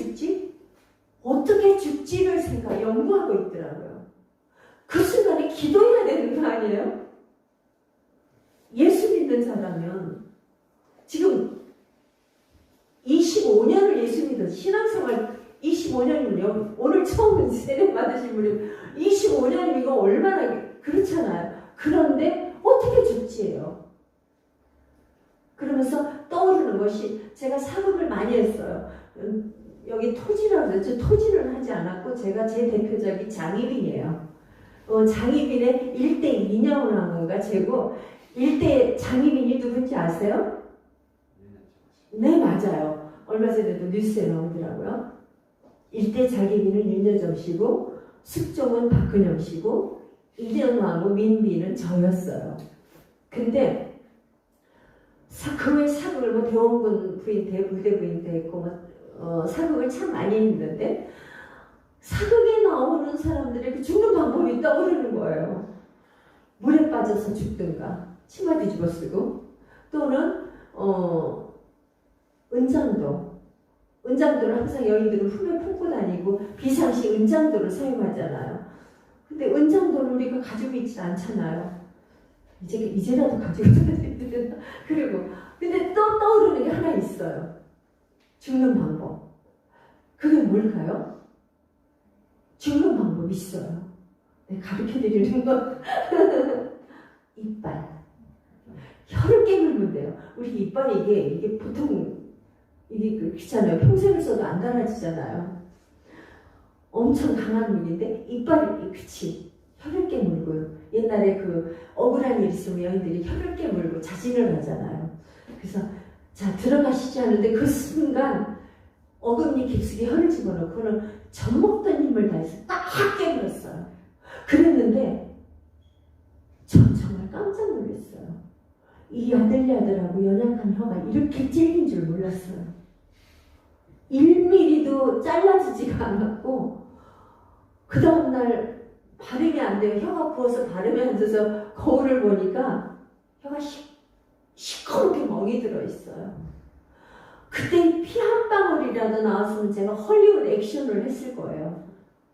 죽지를 연구하고 있더라고요. 그 순간에 기도해야 되는 거 아니에요? 예수 믿는 자라면 지금 25년을 예수 믿은 신앙생활 25년이면요. 오늘 처음 세례 받으신 분이 25년이면 이거 얼마나 그렇잖아요. 그런데 어떻게 죽지예요? 그러면서 떠오르는 것이, 제가 사극을 많이 했어요. 여기 토지라고 해서 토지는 하지 않았고, 제가 제 대표작이 장희빈이에요. 장희빈의 1대 인형을 한 건가 재고 1대 장희빈이 누군지 아세요? 네 맞아요. 얼마 전에도 뉴스에 나오더라고요. 1대 장희빈은 윤여정 씨고 숙종은 박근영 씨고 이정하고 민비는 저였어요. 근데 그 외 사극을 뭐 대원군 부인 대부대 부인도 했고 사극을 참 많이 했는데 사극에 나오는 사람들의 그 죽는 방법이 떠오르는 거예요. 물에 빠져서 죽든가 치마 뒤집어 쓰고 또는 은장도를 항상 여인들은 품에 품고 다니고 비상시 은장도를 사용하잖아요. 근데 은장도를 우리가 가지고 있지 않잖아요. 이제라도 가지고 있어야 되는데 그리고 근데 또 떠오르는 게 하나 있어요. 죽는 방법. 그게 뭘까요? 죽는 방법 있어요. 네, 가르쳐드리는 건 이빨. 혀를 깨물면 돼요. 우리 이빨이 이게 보통 이게 그렇잖아요. 평생을 써도 안 달아지잖아요. 엄청 강한 물인데 이빨이 그치. 혀를 깨물고요. 옛날에 그 억울한 일 있으면 여인들이 혀를 깨물고 자진을 하잖아요. 그래서 자 들어가시지 않는데 그 순간 어금니 깊숙이 혀를 집어넣고는 젖 먹던 힘을 다해서 딱 깨물었어요. 그랬는데 전 정말 깜짝 놀랐어요. 이 야들야들하고 연약한 혀가 이렇게 찔린 줄 몰랐어요. 1mm도 잘라지지가 않았고 그 다음날 발음이 안 돼요. 혀가 부어서 발음이 안 돼서 거울을 보니까 혀가 시커멓게 멍이 들어있어요. 그때 피 한 방울이라도 나왔으면 제가 헐리우드 액션을 했을 거예요.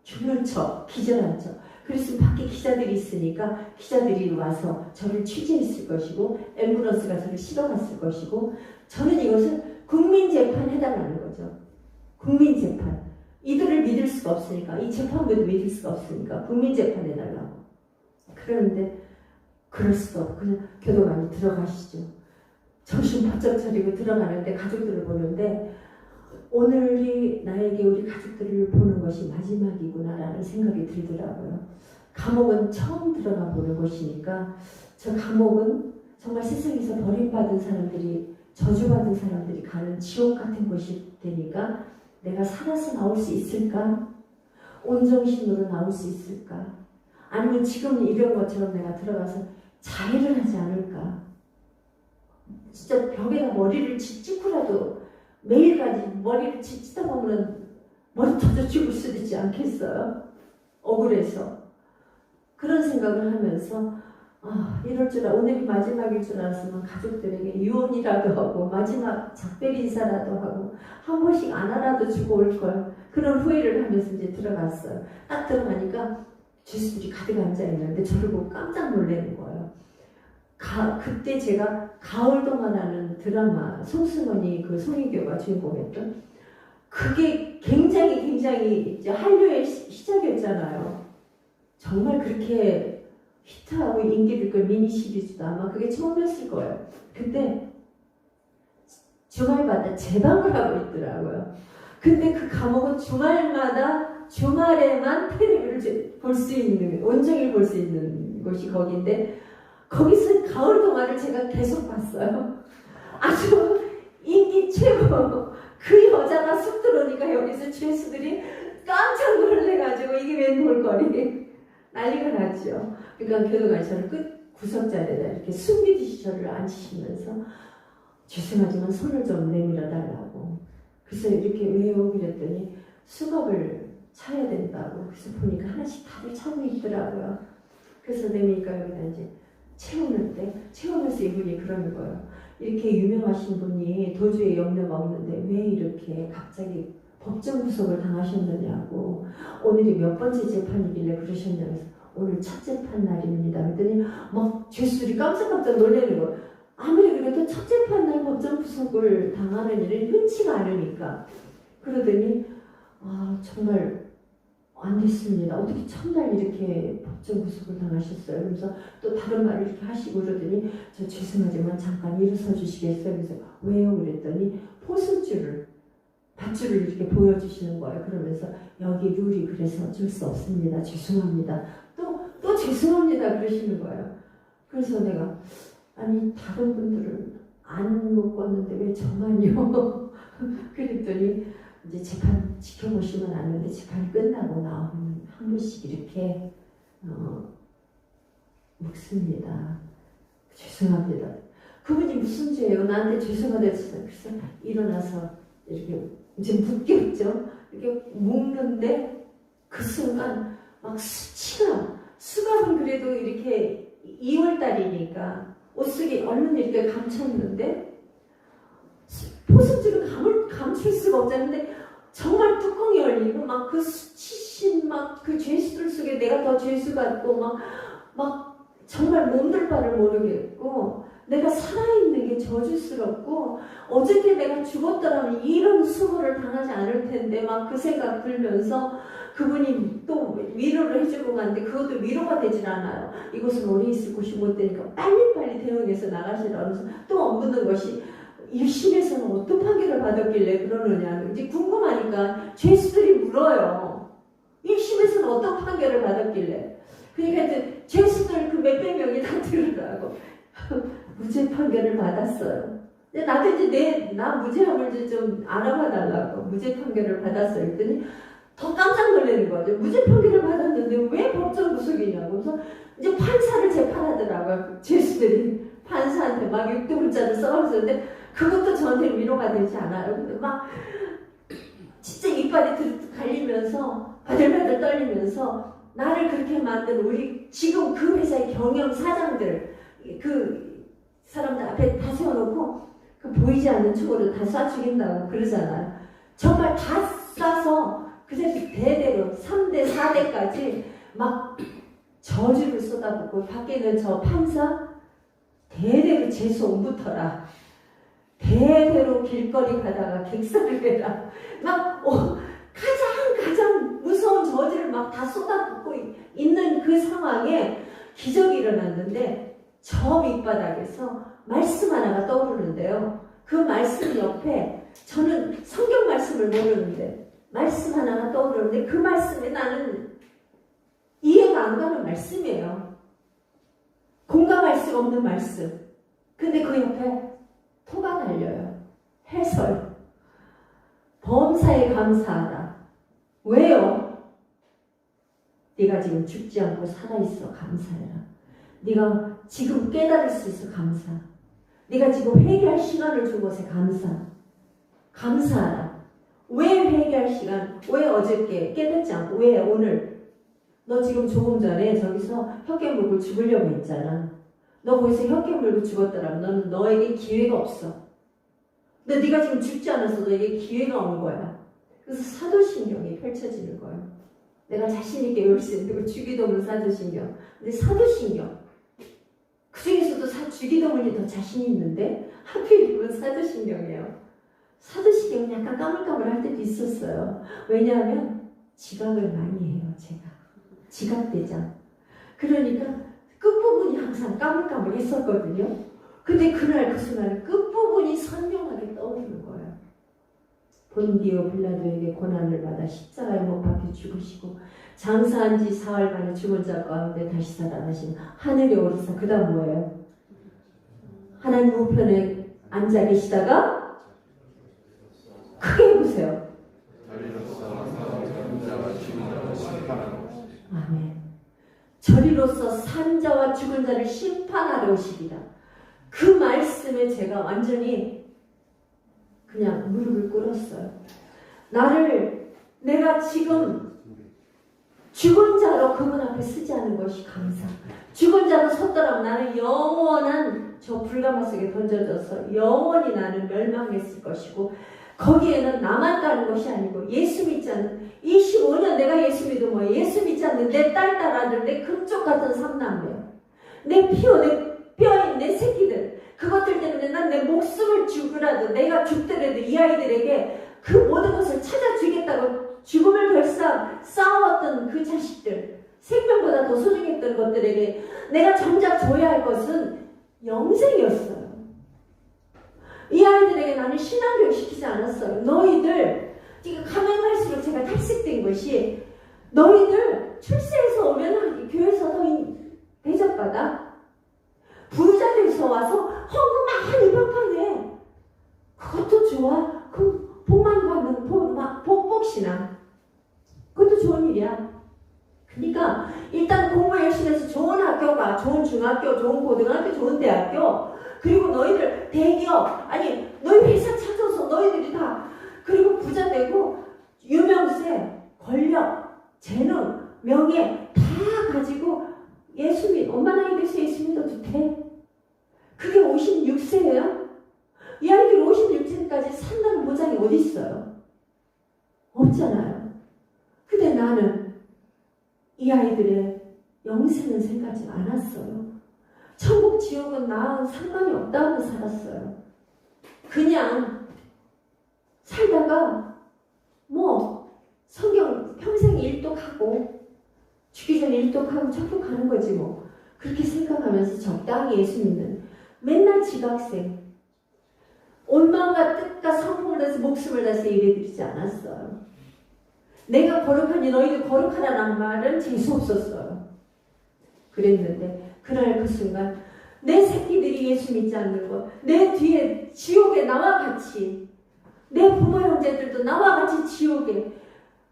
죽는 척, 기절한 척. 그랬으면 밖에 기자들이 있으니까 기자들이 와서 저를 취재했을 것이고 앰뷸런스가 저를 실어갔을 것이고 저는 이것을 국민재판 해달라는 거죠. 국민재판. 이들을 믿을 수가 없으니까 이 재판부도 믿을 수가 없으니까 국민재판 해달라고. 그러는데 그럴 수도 없고 그냥 교도관이 들어가시죠. 정신 바짝 차리고 들어가는데 가족들을 보는데 오늘이 나에게 우리 가족들을 보는 것이 마지막이구나라는 생각이 들더라고요. 감옥은 처음 들어가 보는 곳이니까 저 감옥은 정말 세상에서 버림받은 사람들이 저주받은 사람들이 가는 지옥 같은 곳이 되니까 내가 살아서 나올 수 있을까? 온정신으로 나올 수 있을까? 아니면 지금 이런 것처럼 내가 들어가서 자해를 하지 않을까? 진짜 벽에다 머리를 찍고라도 매일까지 머리를 치다 보면 머리 터져 죽을 수도 있지 않겠어요? 억울해서. 그런 생각을 하면서 이럴 줄 오늘이 마지막일 줄 알았으면 가족들에게 유언이라도 하고 마지막 작별 인사라도 하고 한 번씩 안아라도 주고 올 걸. 그런 후회를 하면서 이제 들어갔어요. 딱 들어가니까 죄수들이 가득 앉아 있는데 저를 보고 깜짝 놀라는 거예요. 그때 제가 가을동화라는 드라마 송승헌이 그 송혜교가 주인공했던 그게 굉장히 이제 한류의 시작이었잖아요. 정말 그렇게 히트하고 인기를 끌 미니 시리즈도 아마 그게 처음이었을 거예요. 근데 주말마다 재방을 하고 있더라고요. 근데 그 감옥은 주말에만 텔레비를 볼 수 있는 온종일 볼 수 있는 곳이 거기인데 거기서 가을 동화를 제가 계속 봤어요. 아주 인기 최고. 그 여자가 쑥 들어오니까 여기서 죄수들이 깜짝 놀래가지고 이게 웬 볼거리. 난리가 났죠. 그러니까 교도관이 저를 끝 구석자리에다 이렇게 숨기듯이 저를 앉히시면서 죄송하지만 손을 좀 내밀어 달라고. 그래서 이렇게 왜요? 그랬더니 수갑을 차야 된다고. 그래서 보니까 하나씩 다들 차고 있더라고요. 그래서 내미니까 여기다 이제 채우면서 이분이 그러는 거예요. 이렇게 유명하신 분이 도주에 염려가 없는데 왜 이렇게 갑자기 법정 구속을 당하셨느냐고. 오늘이 몇 번째 재판이길래 그러셨냐고 해서 오늘 첫 재판 날입니다. 그랬더니 막 죄수들이 깜짝깜짝 놀라는 거예요. 아무리 그래도 첫 재판 날 법정 구속을 당하는 일은 흔치가 않으니까. 그러더니 정말 안 됐습니다. 어떻게 첫날 이렇게 법정 구속을 당하셨어요? 그래서 또 다른 말을 이렇게 하시고 그러더니 저 죄송하지만 잠깐 일어서 주시겠어요? 그래서 왜요? 그랬더니 밧줄을 이렇게 보여주시는 거예요. 그러면서 여기 룰이 그래서 어쩔 수 없습니다. 죄송합니다. 또 죄송합니다 그러시는 거예요. 그래서 내가 아니 다른 분들은 안 묶었는데 왜 저만요? 그랬더니 이제 재판 지켜보시면 아는데 재판이 끝나고 나오면 한 분씩 이렇게 묵습니다. 죄송합니다. 그분이 무슨 죄예요? 나한테 죄송하다 했어요. 그래서 일어나서 이렇게 이제 묶였죠. 이렇게 묶는데 그 순간 막 수갑은 그래도 이렇게 2월달이니까 옷 속에 얼른 이렇게 감췄는데 포승줄은 감출 수가 없잖는데 정말 뚜껑이 열리고 막 그 수치심 막 그 죄수들 속에 내가 더 죄수 같고 막 정말 몸둘 바를 모르겠고 내가 살아있는 게 저주스럽고 어저께 내가 죽었더라면 이런 수고를 당하지 않을 텐데 막 그 생각 들면서 그분이 또 위로를 해주고 갔는데 그것도 위로가 되질 않아요. 이곳은 오래 있을 곳이 못 되니까 빨리빨리 대응해서 나가시라면서 또 묻는 것이 1심에서는 어떤 판결을 받았길래 그러느냐. 이제 궁금하니까 죄수들이 물어요. 1심에서는 어떤 판결을 받았길래. 그러니까 이제 죄수들 그 몇백 명이 다 들으라고 무죄 판결을 받았어요. 근데 나도 이제 나 무죄함을 이제 좀 알아봐 달라고 무죄 판결을 받았어요. 그랬더니 더 깜짝 놀라는 거죠. 무죄 판결을 받았는데 왜 법정 구속이냐고. 그래서 이제 판사를 재판하더라고요. 죄수들이 판사한테 막 6등분자를 써가면서. 근데 그것도 저한테 위로가 되지 않아요. 근데 막 진짜 이빨이 갈리면서 바들바들 떨리면서 나를 그렇게 만든 우리 지금 그 회사의 경영 사장들 그 사람들 앞에 다 세워놓고 그 보이지 않는 총으로 다 쏴 죽인다고 그러잖아요. 정말 다 쏴서 그래서 대대로 3대 4대까지 막 저주를 쏟아붓고 밖에는 저 판사 대대로 재수옹부터라 대대로 길거리 가다가 객사를 해라 막 가장 무서운 저주를 막 다 쏟아붓고 있는 그 상황에 기적이 일어났는데 저 밑바닥에서 말씀 하나가 떠오르는데요. 그 말씀 옆에 저는 성경 말씀을 모르는데 말씀 하나가 떠오르는데 그 말씀에 나는 이해가 안 가는 말씀이에요. 공감할 수가 없는 말씀. 근데 그 옆에 토가 달려요. 해설. 범사에 감사하라. 왜요? 네가 지금 죽지 않고 살아있어. 감사해라. 네가 지금 깨달을 수 있어. 감사. 네가 지금 회개할 시간을 준 것에 감사하라. 왜 회개할 시간? 왜 어저께 깨닫지 않고? 왜 오늘? 너 지금 조금 전에 저기서 혀깨 물고 죽으려고 했잖아. 너 거기서 혀깨 물고 죽었더라면 너는 너에게 기회가 없어. 근데 네가 지금 죽지 않았어. 너에게 기회가 온 거야. 그래서 사도신경이 펼쳐지는 거예요. 내가 자신 있게 외울 수 있는 거 주기도문 사도신경. 근데 사도신경 그 중에서도 주기도문이 더 자신 있는데 하필이면 사도신경이에요. 사도신경은 약간 까물까물할 때도 있었어요. 왜냐하면 지각을 많이 해요. 제가 지각대장. 그러니까 끝부분이 항상 까물까물했었거든요. 근데 그날 그 순간에 끝부분이 선명하게 떠오르는 거예요. 본디오 빌라도에게 고난을 받아 십자가에 못 박혀 죽으시고 장사한 지 사흘 만에 죽은 자 가운데 다시 살아나신 하늘에 오르사. 그 다음 뭐예요? 하나님 우편에 앉아 계시다가 크게 해보세요. 아멘. 저리로서 산자와 죽은 자를 심판하러 오시리라. 그 말씀에 제가 완전히 그냥 무릎을 꿇었어요. 내가 지금 죽은 자로 그분 앞에 쓰지 않은 것이 감사. 죽은 자로 섰더라면 나는 영원한 저 불가마 속에 던져져서 영원히 나는 멸망했을 것이고, 거기에는 나만 따른 것이 아니고 예수 믿지 않는 25년 내가 예수 믿은 뭐예요? 예수 믿지 않는 내 딸, 딸아들, 내 금쪽 같은 삼남매, 내 피오, 내 뼈인 내 새끼들, 그것들 때문에 난 내 목숨을 주고라도 내가 죽더라도 이 아이들에게 그 모든 것을 찾아주겠다고 죽음을 결사 싸웠던 그 자식들, 생명보다 더 소중했던 것들에게 내가 정작 줘야 할 것은 영생이었어요. 이 아이들에게 나는 신앙교육 시키지 않았어요. 너희들, 지금 가면 갈수록 제가 탈색된 것이, 너희들 출세해서 오면 교회에서 더 받아? 부자 돼서 와서 헌금 많이 팡팡해. 그것도 좋아. 그 복만 받는 복복신앙. 그것도 좋은 일이야. 그러니까 일단 공부 열심히 해서 좋은 학교 가. 좋은 중학교, 좋은 고등학교, 좋은 대학교. 그리고 너희들 대기업, 아니 너희 회사 찾아서 너희들이 다 그리고 부자 되고 유명세, 권력, 재능, 명예 다 가지고 예수 믿, 엄마 나이 돼서 예수 믿어도 돼? 그게 56세예요? 이 아이들 56세까지 산다는 보장이 어디 있어요? 없잖아요. 근데 나는 이 아이들의 영생은 생각하지 않았어요. 천국 지옥은 나랑 상관이 없다고 살았어요. 그냥 살다가 뭐 성경 평생 일독하고 죽기 전에 일독하고 천국 가는 거지 뭐. 그렇게 생각하면서 적당히 예수 믿는 맨날 지각생 온 마음과 뜻과 성품을 다해서 목숨을 다해서 일해드리지 않았어요. 내가 거룩하니 너희도 거룩하라는 말은 재수 없었어요. 그랬는데 그날 그 순간 내 새끼들이 예수 믿지 않는 것, 내 뒤에 지옥에 나와 같이, 내 부모 형제들도 나와 같이 지옥에.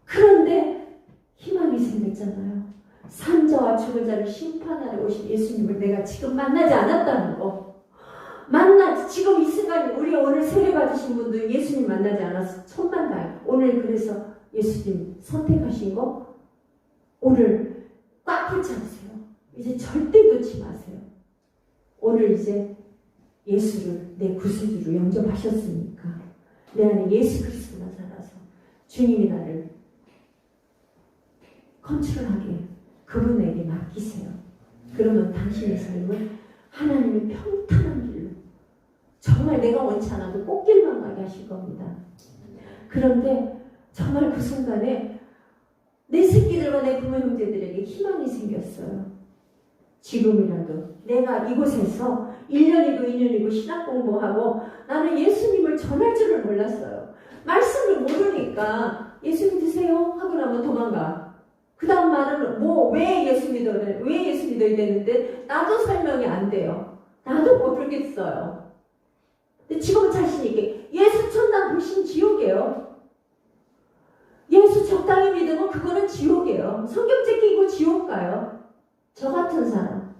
그런데 희망이 생겼잖아요. 산자와 죽은 자를 심판하러 오신 예수님을 내가 지금 만나지 않았다는 거. 지금 이 순간 우리 오늘 세례 받으신 분도 예수님 만나지 않아서 천만다행. 오늘 그래서 예수님 선택하신 거 오늘 꽉 붙잡으세요. 이제 절대 놓지 마세요. 오늘 이제 예수를 내 구세주로 영접하셨으니까 내 안에 예수 그리스도가 살아서 주님이 나를 컨트롤하게 그분에게 맡기세요. 그러면 당신의 삶은 하나님의 평탄한 길로 정말 내가 원치 않아도 꽃길만 가게 하실 겁니다. 그런데 정말 그 순간에 내 새끼들과 내 부모 형제들에게 희망이 생겼어요. 지금이라도 내가 이곳에서 1년이고 2년이고 신학 공부하고 나는 예수님을 전할 줄을 몰랐어요. 말씀을 모르니까 예수 믿으세요 하고 나면 도망가. 그 다음 말은 왜 예수 믿어야 되는데 나도 설명이 안 돼요. 나도 모르겠어요. 근데 지금은 자신 있게 예수 천당 불신 지옥이에요. 예수 적당히 믿으면 그거는 지옥이에요. 성경책 끼고 지옥 가요. 저 같은 사람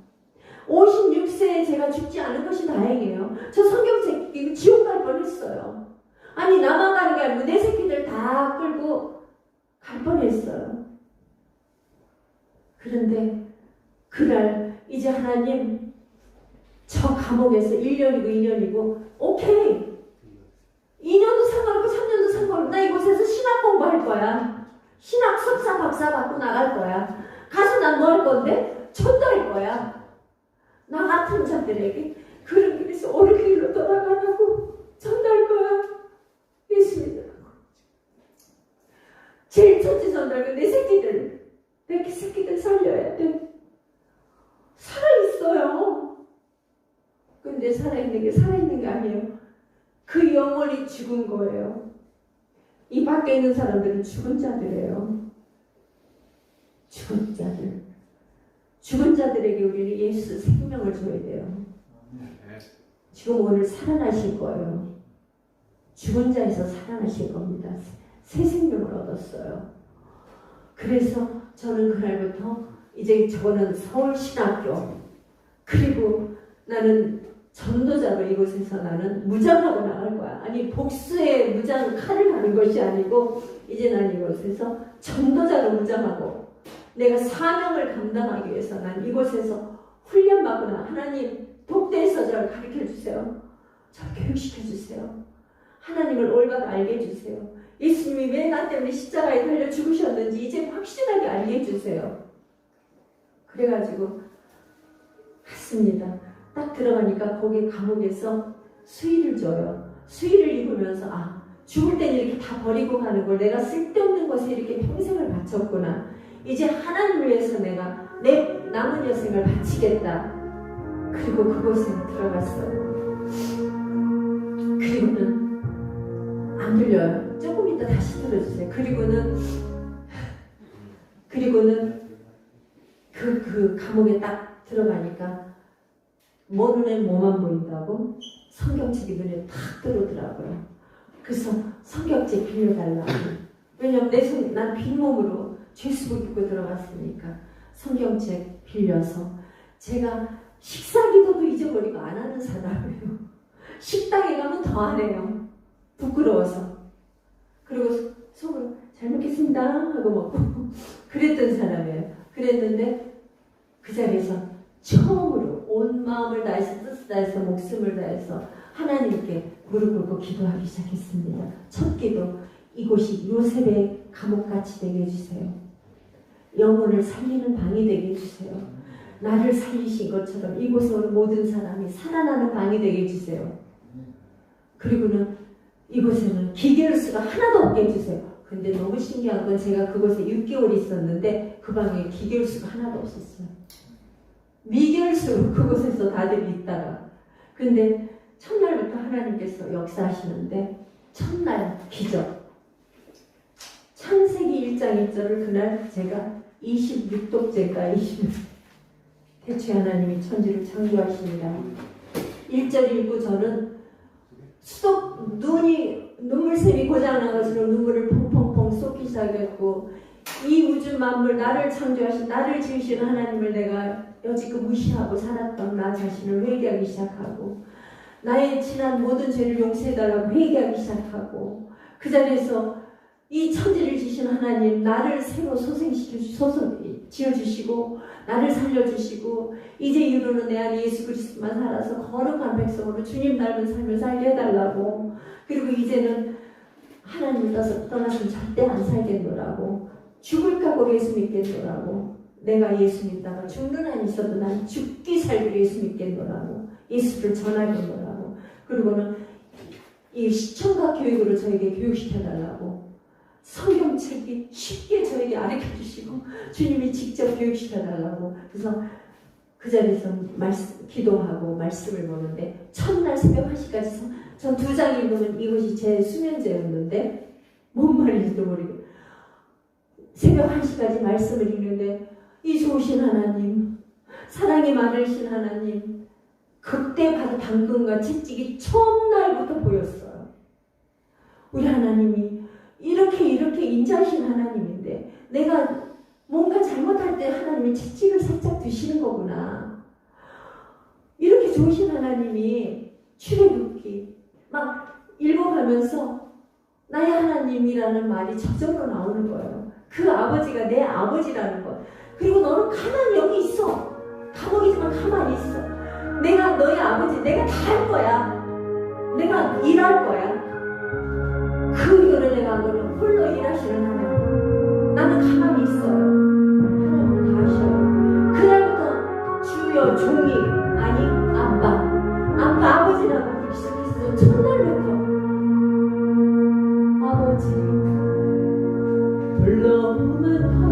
56세에 제가 죽지 않은 것이 다행이에요. 저 성경책 끼고 지옥 갈 뻔했어요. 아니 나만 가는 게 아니고 내 새끼들 다 끌고 갈 뻔했어요. 그런데 그날 이제 하나님 저 감옥에서 1년이고 2년이고 오케이 2년도 상관없고 3년도 상관없고 나 이곳에서 신학 공부할 거야. 신학 석사 박사 받고 나갈 거야. 가서 난 뭐 할 건데? 전도할 거야. 나 같은 자들에게 그런 길에서 옳은 길로 돌아가라고 전도할 거야. 예수 믿으라고. 제일 첫째 전도할 내 새끼들. 내 새끼들 살려야 돼. 살아있어요. 근데 살아있는 게 아니에요. 그 영혼이 죽은 거예요. 이 밖에 있는 사람들은 죽은 자들이에요. 죽은 자들. 죽은 자들에게 우리는 예수 생명을 줘야 돼요. 지금 오늘 살아나실 거예요. 죽은 자에서 살아나실 겁니다. 새 생명을 얻었어요. 그래서 저는 그날부터 이제 저는 서울신학교 그리고 나는 전도자로 이곳에서 나는 무장하고 나갈 거야. 아니 복수의 무장 칼을 하는 것이 아니고 이제 난 이곳에서 전도자로 무장하고 내가 사명을 감당하기 위해서 난 이곳에서 훈련받거나 하나님 독대에서 저를 가르쳐 주세요. 저를 교육시켜 주세요. 하나님을 올바로 알게 해주세요. 예수님이 왜 나 때문에 십자가에 달려 죽으셨는지 이제 확실하게 알게 해주세요. 그래가지고 갔습니다. 딱 들어가니까 거기 감옥에서 수의를 줘요. 수의를 입으면서 죽을 땐 이렇게 다 버리고 가는 걸 내가 쓸데없는 것에 이렇게 평생을 바쳤구나. 이제 하나님을 위해서 내가 내 남은 여생을 바치겠다. 그리고 그곳에 들어갔어요. 그리고는 안 들려요. 조금 이따 다시 들어주세요. 그리고는 그 감옥에 딱 들어가니까 뭐 눈에 뭐만 보인다고 성경책이 눈에 탁 들어오더라고요. 그래서 성경책 빌려달라고. 왜냐면 난 빈몸으로 죄수복 입고 들어갔으니까 성경책 빌려서 제가 식사기도도 잊어버리고 안 하는 사람이에요. 식당에 가면 더 안 해요. 부끄러워서. 그리고 속으로 잘 먹겠습니다 하고 먹고 그랬던 사람이에요. 그랬는데 그 자리에서 처음으로 온 마음을 다해서 뜻을 다해서 목숨을 다해서 하나님께 무릎 꿇고 기도하기 시작했습니다. 첫 기도, 이곳이 요셉의 감옥같이 되게 해주세요. 영혼을 살리는 방이 되게 해주세요. 나를 살리신 것처럼 이곳에 오는 모든 사람이 살아나는 방이 되게 해주세요. 그리고는 이곳에는 기계열수가 하나도 없게 해주세요. 근데 너무 신기한 건 제가 그곳에 6개월 있었는데 그 방에 기계열수가 하나도 없었어요. 미결수로 그곳에서 다들 있다가. 근데 첫날부터 하나님께서 역사하시는데 첫날 기적. 창세기 1장 1절을 그날 제가 26독째인가 20 대체 하나님이 천지를 창조하십니다. 1절 읽고 저는 눈물샘이 고장나가지고 눈물을 펑펑펑 쏟기 시작했고 이 우주 만물 나를 창조하신 나를 지으신 하나님을 내가 여지껏 무시하고 살았던 나 자신을 회개하기 시작하고 나의 지난 모든 죄를 용서해달라고 회개하기 시작하고 그 자리에서 이 천지를 지으신 하나님 나를 새로 지어주시고 나를 살려주시고 이제 이후로는 내 안에 예수 그리스도만 살아서 거룩한 백성으로 주님 닮은 삶을 살게 해달라고. 그리고 이제는 하나님을 떠나서는 절대 안 살겠노라고. 죽을 각오로 예수 믿겠노라고. 내가 예수 믿다가 죽는 한이 있어도 난 죽기 살기로 예수 믿겠노라고. 예수를 전하겠노라고. 그리고는 이 시청각 교육으로 저에게 교육시켜달라고. 성경책이 쉽게 저에게 가르쳐주시고 주님이 직접 교육시켜달라고. 그래서 그 자리에서 기도하고 말씀을 보는데 첫날 새벽 1시까지 전 2장 읽으면 이것이 제 수면제였는데 뭔 말인지도 모르고 새벽 1시까지 말씀을 읽는데 이 좋으신 하나님, 사랑이 많으신 하나님, 그때 받은 당근과 채찍이 처음 날부터 보였어요. 우리 하나님이 이렇게 인자하신 하나님인데 내가 뭔가 잘못할 때 하나님이 채찍을 살짝 드시는 거구나. 이렇게 좋으신 하나님이 출애굽기 막 읽어가면서 나의 하나님이라는 말이 저절로 나오는 거예요. 그 아버지가 내 아버지라는 것. 그리고 너는 가만히 여기 있어. 감옥이지만 가만히 있어. 내가 너의 아버지, 내가 다 할 거야. 내가 일할 거야. 그 이유를 내가 너는 홀로 일하시는 하나님. 나는 가만히 있어요. 하나님은 다 하셔요. 그날부터 주여 종이 아니 아빠 아버지라고 부르기 시작했어요. 첫날부터 아버지 불러오는 하루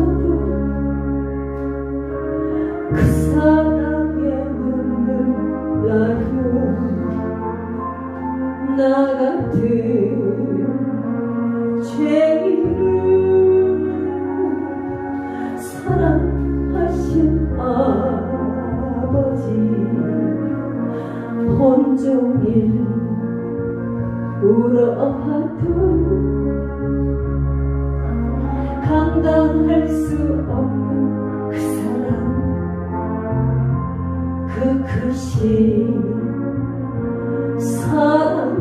그 사랑의 눈물 나요 나 같은 죄인을 사랑하신 아버지 온종일 울어봐도 감당할 수 없는 그 사랑 그 크신 사랑을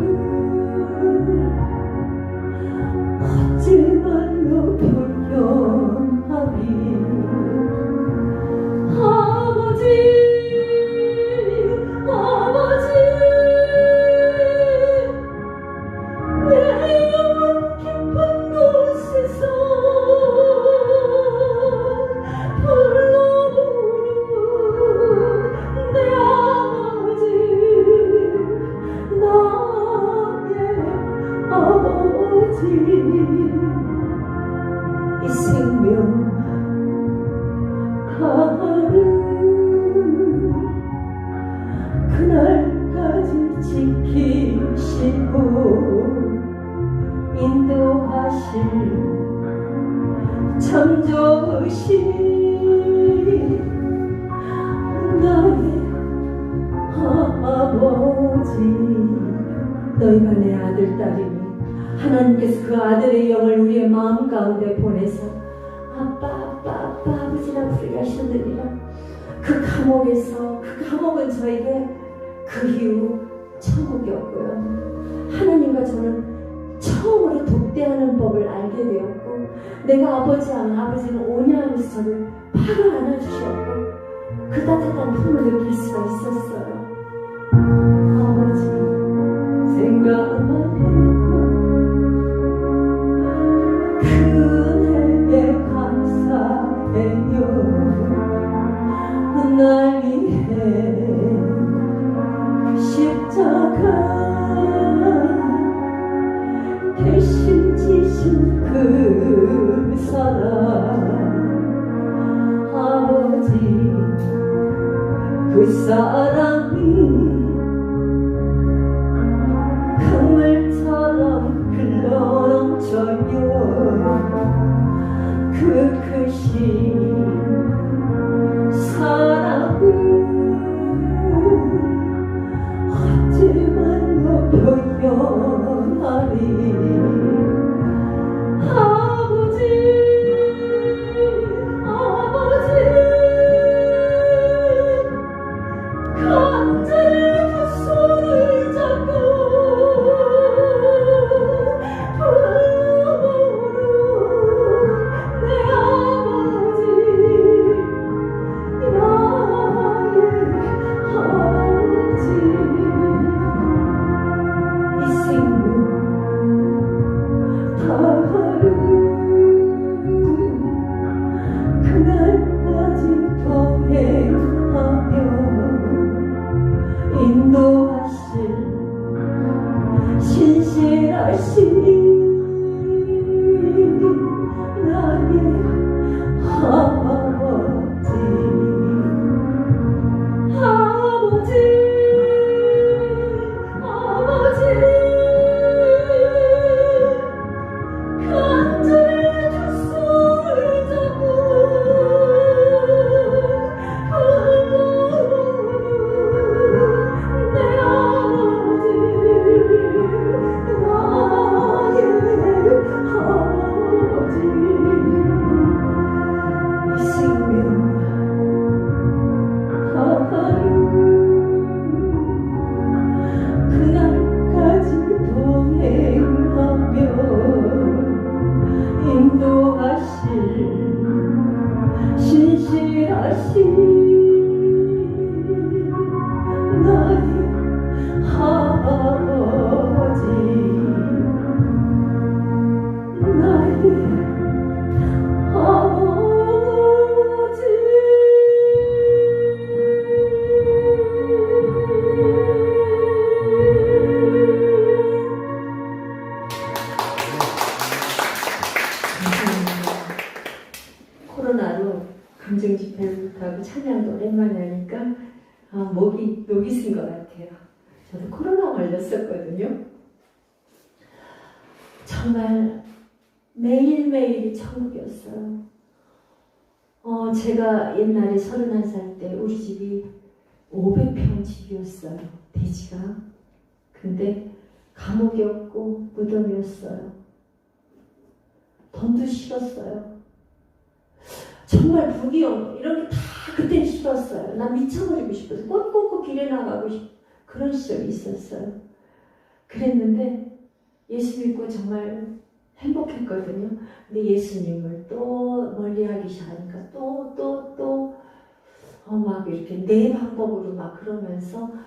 어찌 말로 표현하리 아버지 내 영혼 깊은 곳에서 불러오는 내 아버지 너희가 내 아들, 딸이니 하나님께서 그 아들의 영을 우리의 마음 가운데 보내서 아빠, 아버지라 부르게 하셨느니라. 그 감옥은 저에게 그 이후 천국이었고요. 하나님과 저는 처음으로 독대하는 법을 알게 되었고, 내가 아버지는 오냐 하면서 저를 바로 안아주셨고 그 따뜻한 품을 느낄 수가 있었어요. 아버지 생각만 해도 그 은혜에 감사해요. 날 위해 십자가 대신 지신 그 사랑, 아버지 그 사랑이 강물처럼 흘러넘쳐요. 그 크신 사랑은 어찌말로 표현하리. 간절히 두 손을 잡고 불러보는 내 아버지, 나의 아버지. 이 생명 다하루 그날까지 동행하며 인도하실 신실하신 나의 아버지, 아버지, 아버지. 간절히 두 손을 잡고 내 아버지, 나의 아버지. 이 생명 하루 그날까지 동행하며 인도하실 신실하신 나의 아버지, 나의 아버지. 코로나로 감정 집회를 못하고 찬양도 오랜만에 하니까 목이 쓴 것 같아요. 저도 코로나 걸렸었거든요. 정말 매일매일이 천국이었어요. 제가 옛날에 31살 때 우리 집이 500평 집이었어요. 대지가. 근데 감옥이었고 무덤이었어요. 돈도 싫었어요. 정말 부귀영 이런 게 다 그때는 싫었어요. 난 미쳐버리고 싶어서 꽂꽂고 길에 나가고 그런 시절이 있었어요. 그랬는데 예수 믿고 정말 행복했거든요. 근데 예수님을 또 멀리하기 시작하니까 막 이렇게 내 방법으로 막 그러면서 막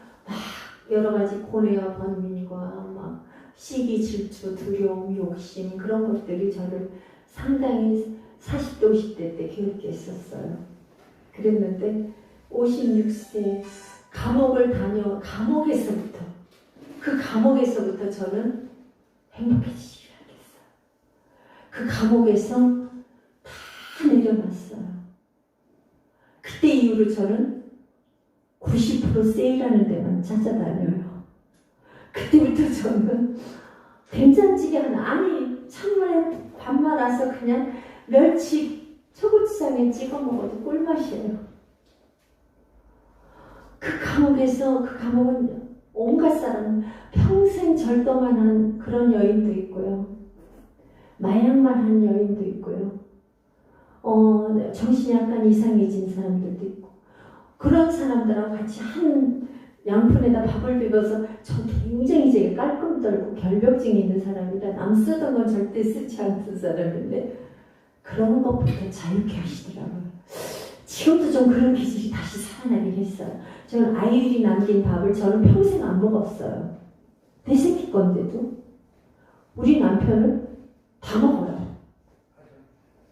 여러 가지 고뇌와 번민과 막 시기, 질투, 두려움, 욕심 그런 것들이 저를 상당히 40대, 50대 때 괴롭게 했었어요. 그랬는데 56세 감옥에서부터 저는 행복해지기 시작했어요. 그 감옥에서 다 내려놨어요. 그때 이후로 저는 90% 세일하는 데만 찾아다녀요. 그때부터 저는 된장찌개 아니 찬물에 밥 말아서 그냥 멸치 초고추장에 찍어 먹어도 꿀맛이에요. 그 감옥은 온갖 사람 평생 절도만 한 그런 여인도 있고요. 마약만 한 여인도 있고요. 정신이 약간 이상해진 사람들도 있고 그런 사람들하고 같이 한 양푼에다 밥을 비벼서 전 굉장히 되게 깔끔 떨고 결벽증이 있는 사람이라 남 쓰던 건 절대 쓰지 않는 사람인데 그런 것부터 자유케 하시더라고요. 지금도 좀 그런 기질이 다시 살아나긴 했어요. 저는 아이들이 남긴 밥을 저는 평생 안 먹었어요. 내 새끼 건데도 우리 남편은 다 먹어요.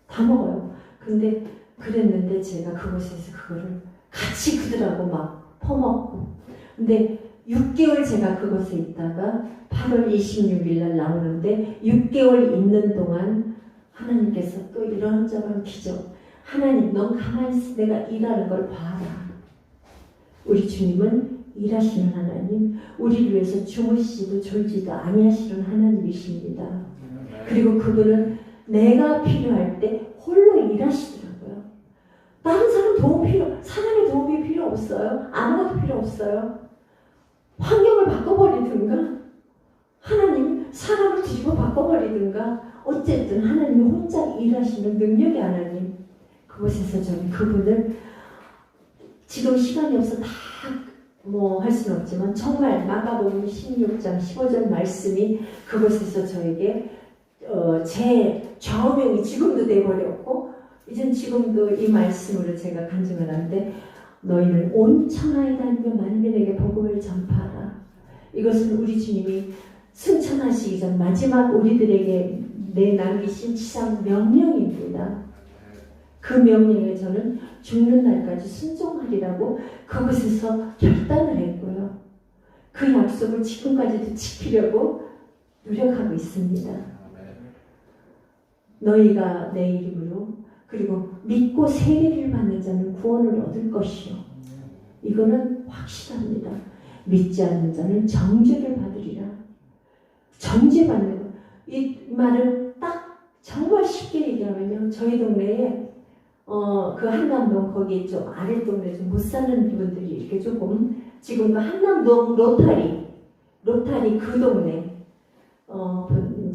다 먹어요. 근데 그랬는데 제가 그곳에서 그거를 같이 그들하고 막 퍼먹고 근데 6개월 제가 그곳에 있다가 8월 26일 날 나오는데 6개월 있는 동안 하나님께서 또 이런저런 기적 하나님 넌 가만히 있어 내가 일하는 걸 봐라. 우리 주님은 일하시는 하나님 우리를 위해서 주무시지도 졸지도 아니하시는 하나님이십니다. 그리고 그분은 내가 필요할 때 홀로 일하시더라고요. 다른 사람 사람의 도움이 필요 없어요. 아무것도 필요 없어요. 환경을 바꿔버리든가 하나님 사람을 뒤집어 바꿔버리든가 어쨌든 하나님이 혼자 일하시는 능력의 하나님 그곳에서 저는 그분을 지금 시간이 없어 다 뭐 할 수는 없지만 정말 마가복음 16장 15절 말씀이 그곳에서 저에게 제 좌우명이 지금도 돼버렸고 이젠 지금도 이 말씀으로 제가 간증을 하는데 너희는 온 천하에 다니며 만민에게 복음을 전파하라. 이것은 우리 주님이 승천하시기 전 마지막 우리들에게 내남기신 지상 명령입니다. 그 명령에 저는 죽는 날까지 순종하리라고 그곳에서 결단을 했고요. 그 약속을 지금까지도 지키려고 노력하고 있습니다. 너희가 내 이름으로 그리고 믿고 세례를 받는 자는 구원을 얻을 것이요. 이거는 확실합니다. 믿지 않는 자는 정죄를 받으리라. 정죄받는 것. 이 말을 딱 정말 쉽게 얘기하면요. 저희 동네에 그 한남동 거기 좀 아래 동네 좀 못 사는 분들이 이렇게 조금 지금 그 한남동 로타리 그 동네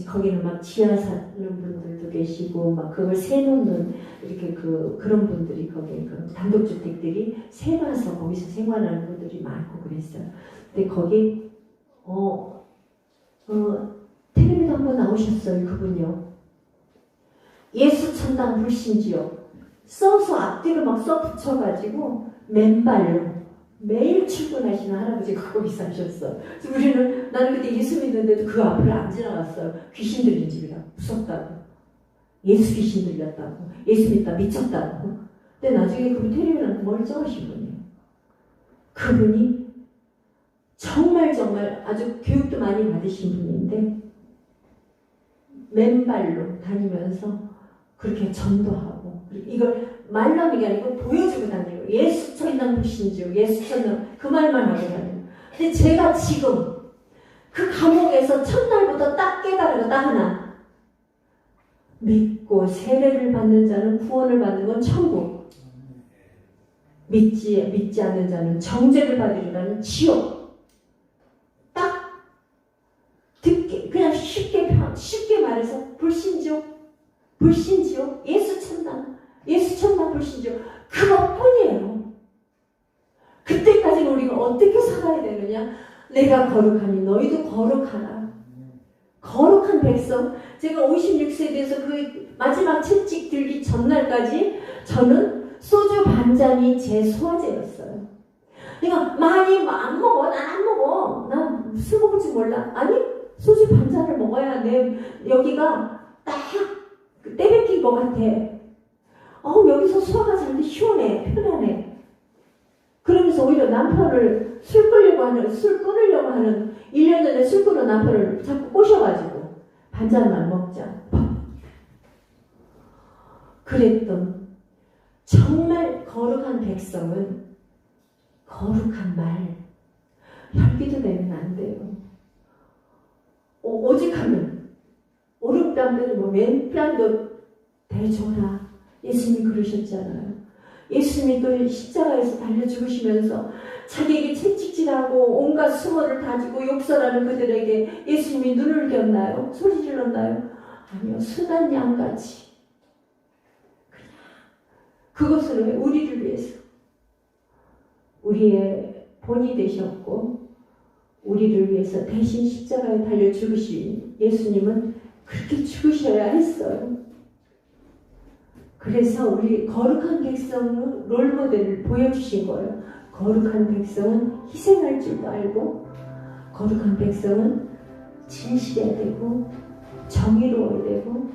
거기는 막 지하 사는 분들도 계시고 막 그걸 세놓는 이렇게 그런 분들이 거기 그 단독주택들이 세놔서 거기서 생활하는 분들이 많고 그랬어요. 근데 거기 텔레비도 한번 나오셨어요. 그분요. 예수 천당 불신지요. 써서 앞뒤로 막 써 붙여가지고 맨발로 매일 출근하시는 할아버지가 거기 사셨어. 그래서 나는 그때 예수 믿는데도 그 앞을 안 지나갔어요. 귀신 들린 집이라 무섭다고. 예수 귀신 들렸다고. 예수 믿다 미쳤다고. 근데 나중에 그분 텔레비는 멀쩡하신 분이에요. 그분이 정말 아주 교육도 많이 받으신 분인데 맨발로 다니면서 그렇게 전도하고 이걸 말로 하는 아니고 보여주고 다니고 예수 천당 불신주 예수 천당 그 말만 하고 다니고 근데 제가 지금 그 감옥에서 첫날부터 딱 깨달은 거 딱 하나 믿고 세례를 받는 자는 구원을 받는 건 천국 믿지 않는 자는 정죄를 받으리라는 지옥 딱 듣게 그냥 쉽게 말해서 불신지옥 예수 천당 불신지옥 그것뿐이에요. 그때까지는 우리가 어떻게 살아야 되느냐 내가 거룩하니 너희도 거룩하라. 거룩한 백성 제가 56세에 대해서 그 마지막 채찍 들기 전날까지 저는 소주 반잔이 제 소화제였어요. 그러니까 많이 안 먹어. 난 안 먹어. 난 술 먹을 줄 몰라. 아니 소주 반잔을 먹어야 내 여기가 딱 때뱉긴 것 같아. 여기서 소화가 잘 돼. 시원해. 편안해. 그러면서 오히려 남편을 술 끊으려고 하는 1년 전에 술 끊은 남편을 자꾸 꼬셔가지고 반잔만 먹자. 그랬던 정말 거룩한 백성은 거룩한 말 혈기도 내면 안 돼요. 오직하면 오른뺨 대고 왼뺨도 대줘라. 예수님이 그러셨잖아요. 예수님이 또 십자가에서 달려 죽으시면서 자기에게 채찍질하고 온갖 수모를 다지고 욕설하는 그들에게 예수님이 눈을 겼나요? 소리 질렀나요? 아니요. 순한 양같이 그냥 그것을 우리를 위해서 우리의 본이 되셨고 우리를 위해서 대신 십자가에 달려 죽으신 예수님은 그렇게 죽으셔야 했어요. 그래서 우리 거룩한 백성은 롤모델을 보여주신 거예요. 거룩한 백성은 희생할 줄도 알고 거룩한 백성은 진실해야 되고 정의로워야 되고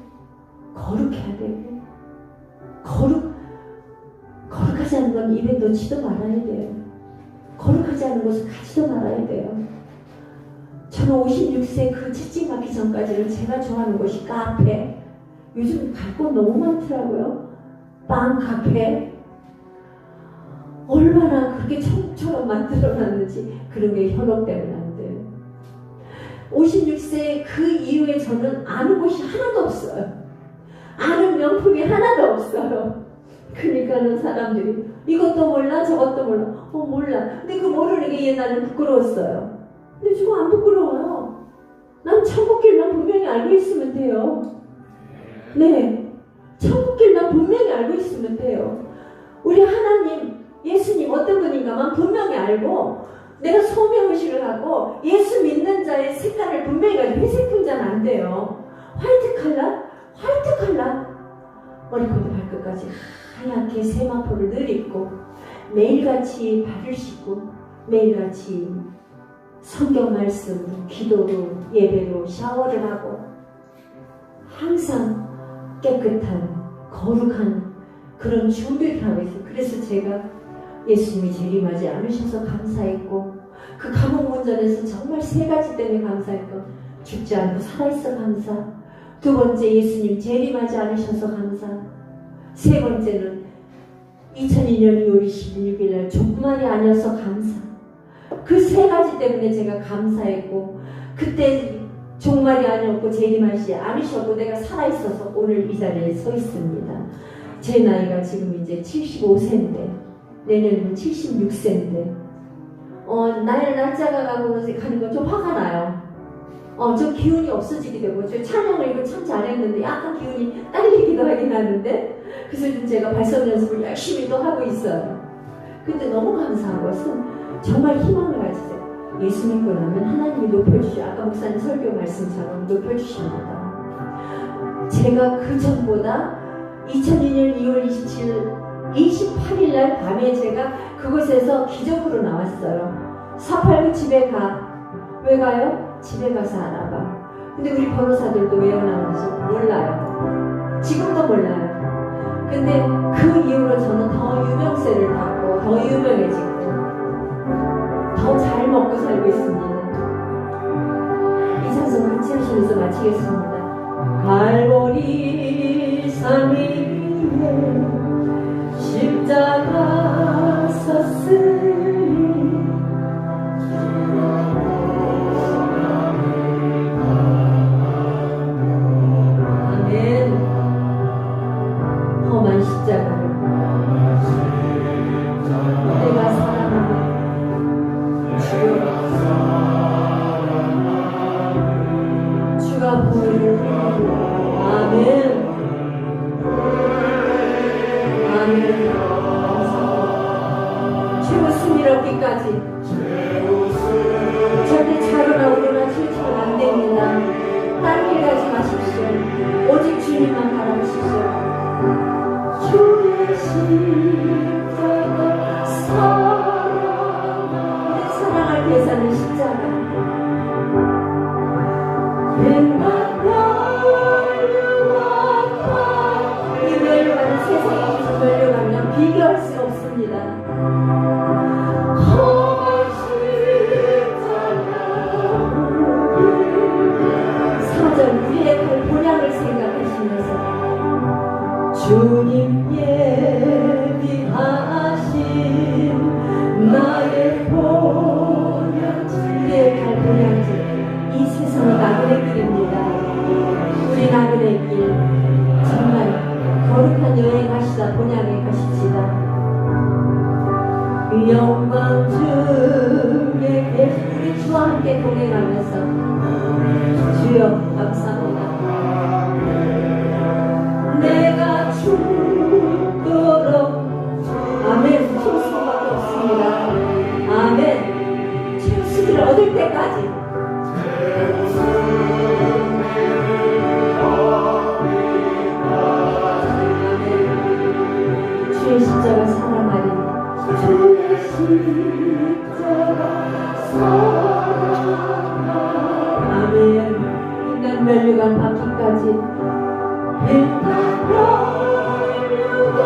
거룩해야 되고 거룩하지 않은 건 입에 넣지도 말아야 돼요. 거룩하지 않은 것을 가지도 말아야 돼요. 저는 56세 그 채찍 맞기 전까지는 제가 좋아하는 곳이 카페. 요즘 갈 곳 너무 많더라고요. 빵 카페. 얼마나 그렇게 처음처럼 만들어놨는지 그런 게 현혹되면 안 돼요. 56세 그 이후에 저는 아는 곳이 하나도 없어요. 아는 명품이 하나도 없어요. 그러니까는 사람들이 이것도 몰라 저것도 몰라. 몰라. 근데 그 모르는 게 옛날엔 부끄러웠어요. 근데 지금 안 부끄러워요. 난 천국길만 분명히 알고 있으면 돼요. 네, 천국길만 분명히 알고 있으면 돼요. 우리 하나님 예수님 어떤 분인가만 분명히 알고 내가 소명의식을 갖고 예수 믿는 자의 색깔을 분명히 가지고 회색 풍자는 안 돼요. 화이트 칼라 머리부터 발끝까지 하얗게 세마포를 늘 입고 매일같이 발을 씻고 매일같이 성경 말씀으로 기도로 예배로 샤워를 하고 항상 깨끗한 거룩한 그런 준비를 하고 있어요. 그래서 제가 예수님이 재림하지 않으셔서 감사했고 그 감옥 문전에서 정말 세 가지 때문에 감사했고 죽지 않고 살아있어 감사, 두 번째 예수님 재림하지 않으셔서 감사, 세 번째는 2002년 2월 26일 날 종말이 아니어서 감사. 그 세 가지 때문에 제가 감사했고 그때 종말이 아니었고 재림하시지 않으셨고 내가 살아있어서 오늘 이 자리에 서 있습니다. 제 나이가 지금 이제 75세인데 내년이면 76세인데 나이를 낮자가 가는 건 좀 화가 나요. 좀 기운이 없어지게 되고 저 찬양을 이거 참 잘했는데 약간 기운이 딸리기도 하긴 하는데 그래서 좀 제가 발성 연습을 열심히 또 하고 있어요. 근데 너무 감사한 것은 정말 희망을 가지세요. 예수 믿고 나면 하나님이 높여주시고 아까 목사님 설교 말씀처럼 높여주십니다. 제가 그 전보다 2002년 2월 28일 날 밤에 제가 그곳에서 기적으로 나왔어요. 489 집에 가. 왜 가요? 집에 가서 알아봐. 근데 우리 변호사들도 왜 나오는지 몰라요. 지금도 몰라요. 근데 그 이후로 저는 더 유명세를 받고 더 유명해지고 더 잘 먹고 살고 있습니다. 이 찬송 같이 하시면서 마치겠습니다. 갈보리 산 위에 십자가 섰으니 아멘. 험한 십자가를 내가 사랑하는 주가 부르는 아멘. 아멘. 주로 승리롭기까지 절대 차로나 오르나 실수는 안 됩니다. 딴 길 가지 마십시오. 오직 주님만 바라보십시오. 주의 십자가 사랑할 대상은 십자가. 멸류관은 세상에 계신 멸류관이랑 비교할 수 없습니다. 사전 우리의 그 본향을 생각하시면서 주님 예비하신 나의 본향 우리의 갈 본향지 이 세상이 나그네 길입니다. 우리 나그네 길 정말 거룩한 여행 하시다 본향에 가십시다. 그 영광 중에 계신 우리 주와 함께 동행하면서 주여 감사합니다. 내가 죽도록 아멘. 힘수밖에 없습니다. 아멘. 최우수를 얻을 때까지 아멘. 주의 십자가 사랑하리. 주의 십자가 사랑하리. 아멘. 인간 멸류관 바퀴까지 인간 멸류관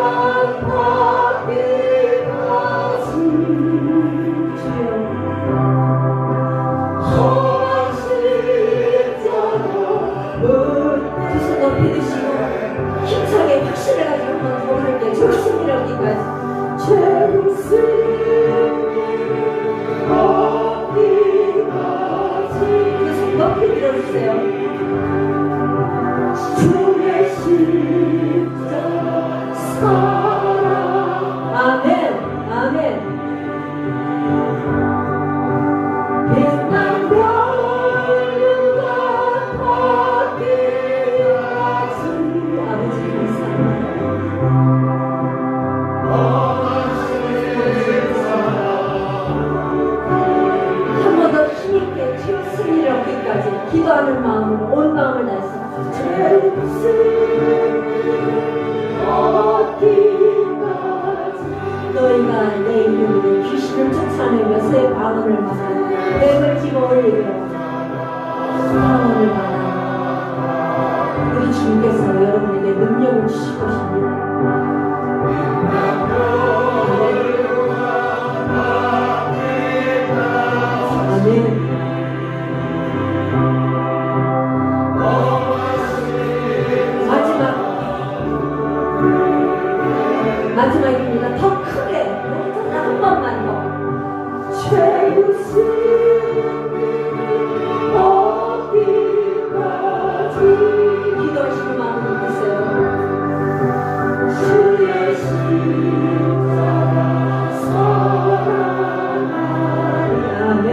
바퀴까지 주여 험한 십자가 두 손 높이 드시고 힘차게 확신을 가지고 한번 부르게 죽으신 이르기까지 죄우승 높이 들어주세요. 주의 십자가 사랑. 아멘. 아멘. 빛난 멸류관 바퀴까지 아버지 한 번 더 힘있게 주 승리를 얻기까지 기도하는 마음으로 온 마음을 다해서 너희가 내 이름으로 귀신을 쫓아내며 새 방언을 말하고 뱀을 집어 올리며 방언을 말하고 우리 주님께서 여러분에게 능력을 주실 것입니다. 아멘. 마지막입니다. 더 크게 한 번만 더 최우승 어디까지 기도하시는 마음을 보세요. 주의 십자가 사랑하리. 아멘.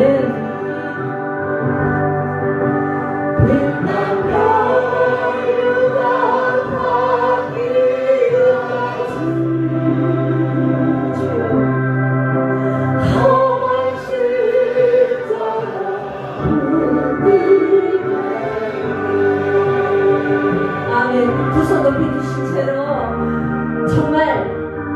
빛난 멸류관 두손 높이 드신 채로 정말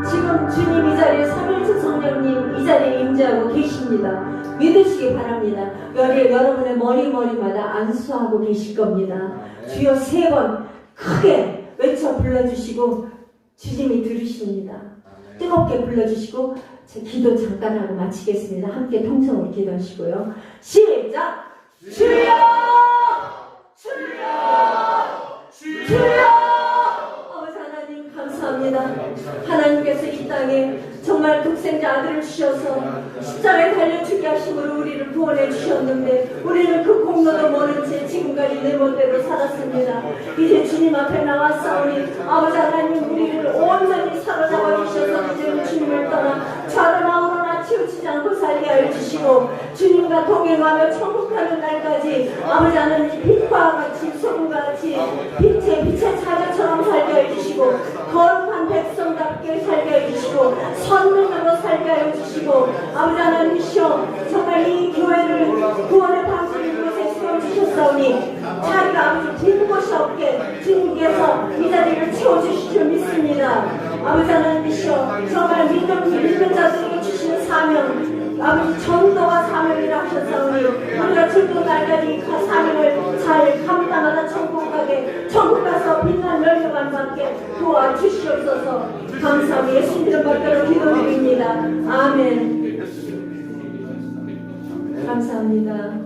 지금 주님 이 자리에 삼일째 성령님 이 자리에 임재하고 계십니다. 믿으시기 바랍니다. 여러분의 머리마다 안수하고 계실 겁니다. 주여 3번 크게 외쳐 불러주시고 주님이 들으십니다. 뜨겁게 불러주시고 제 기도 잠깐 하고 마치겠습니다. 함께 통성으로 기도하시고요. 시작! 주여! 주여! 주여! 아버지 하나님 감사합니다. 하나님께서 이 땅에 정말 독생자 아들을 주셔서 십자가에 달려 죽게 하심으로 우리를 구원해 주셨는데 우리는 그 공로도 모른 채 지금까지 내 멋대로 살았습니다. 이제 주님 앞에 나왔사오니 아버지 하나님 우리를 온전히 사로잡아 주셔서 이제는 주님을 떠나 좌로나 우로나 치우치지 않고 살게 하여 주시고 주님과 동행하며 천국하는 날까지 아버지 하나님 빛과 같이 소금과 같이 빛의 자녀처럼 살게 해주시고 거룩한 백성답게 살게 해주시고 선민으로 살게 해주시고 아버지 하나님이시여 정말 이 교회를 구원의 방식인 곳에 세워주셨사오니 자리가 아버지 빈 곳이 없게 주님께서 이 자리를 채워주실 줄 믿습니다. 아버지 하나님이시여 정말 믿는 자들에게 주시는 사명 아버지 전도가 사명이라 하셨사오니 우리가 죽는 날까지 그 사명을 잘 감당하다 천국 가서 빛난 멸류관 받게 도와주시옵소서. 감사하며 예수님 이름 받들어 기도드립니다. 아멘. 감사합니다.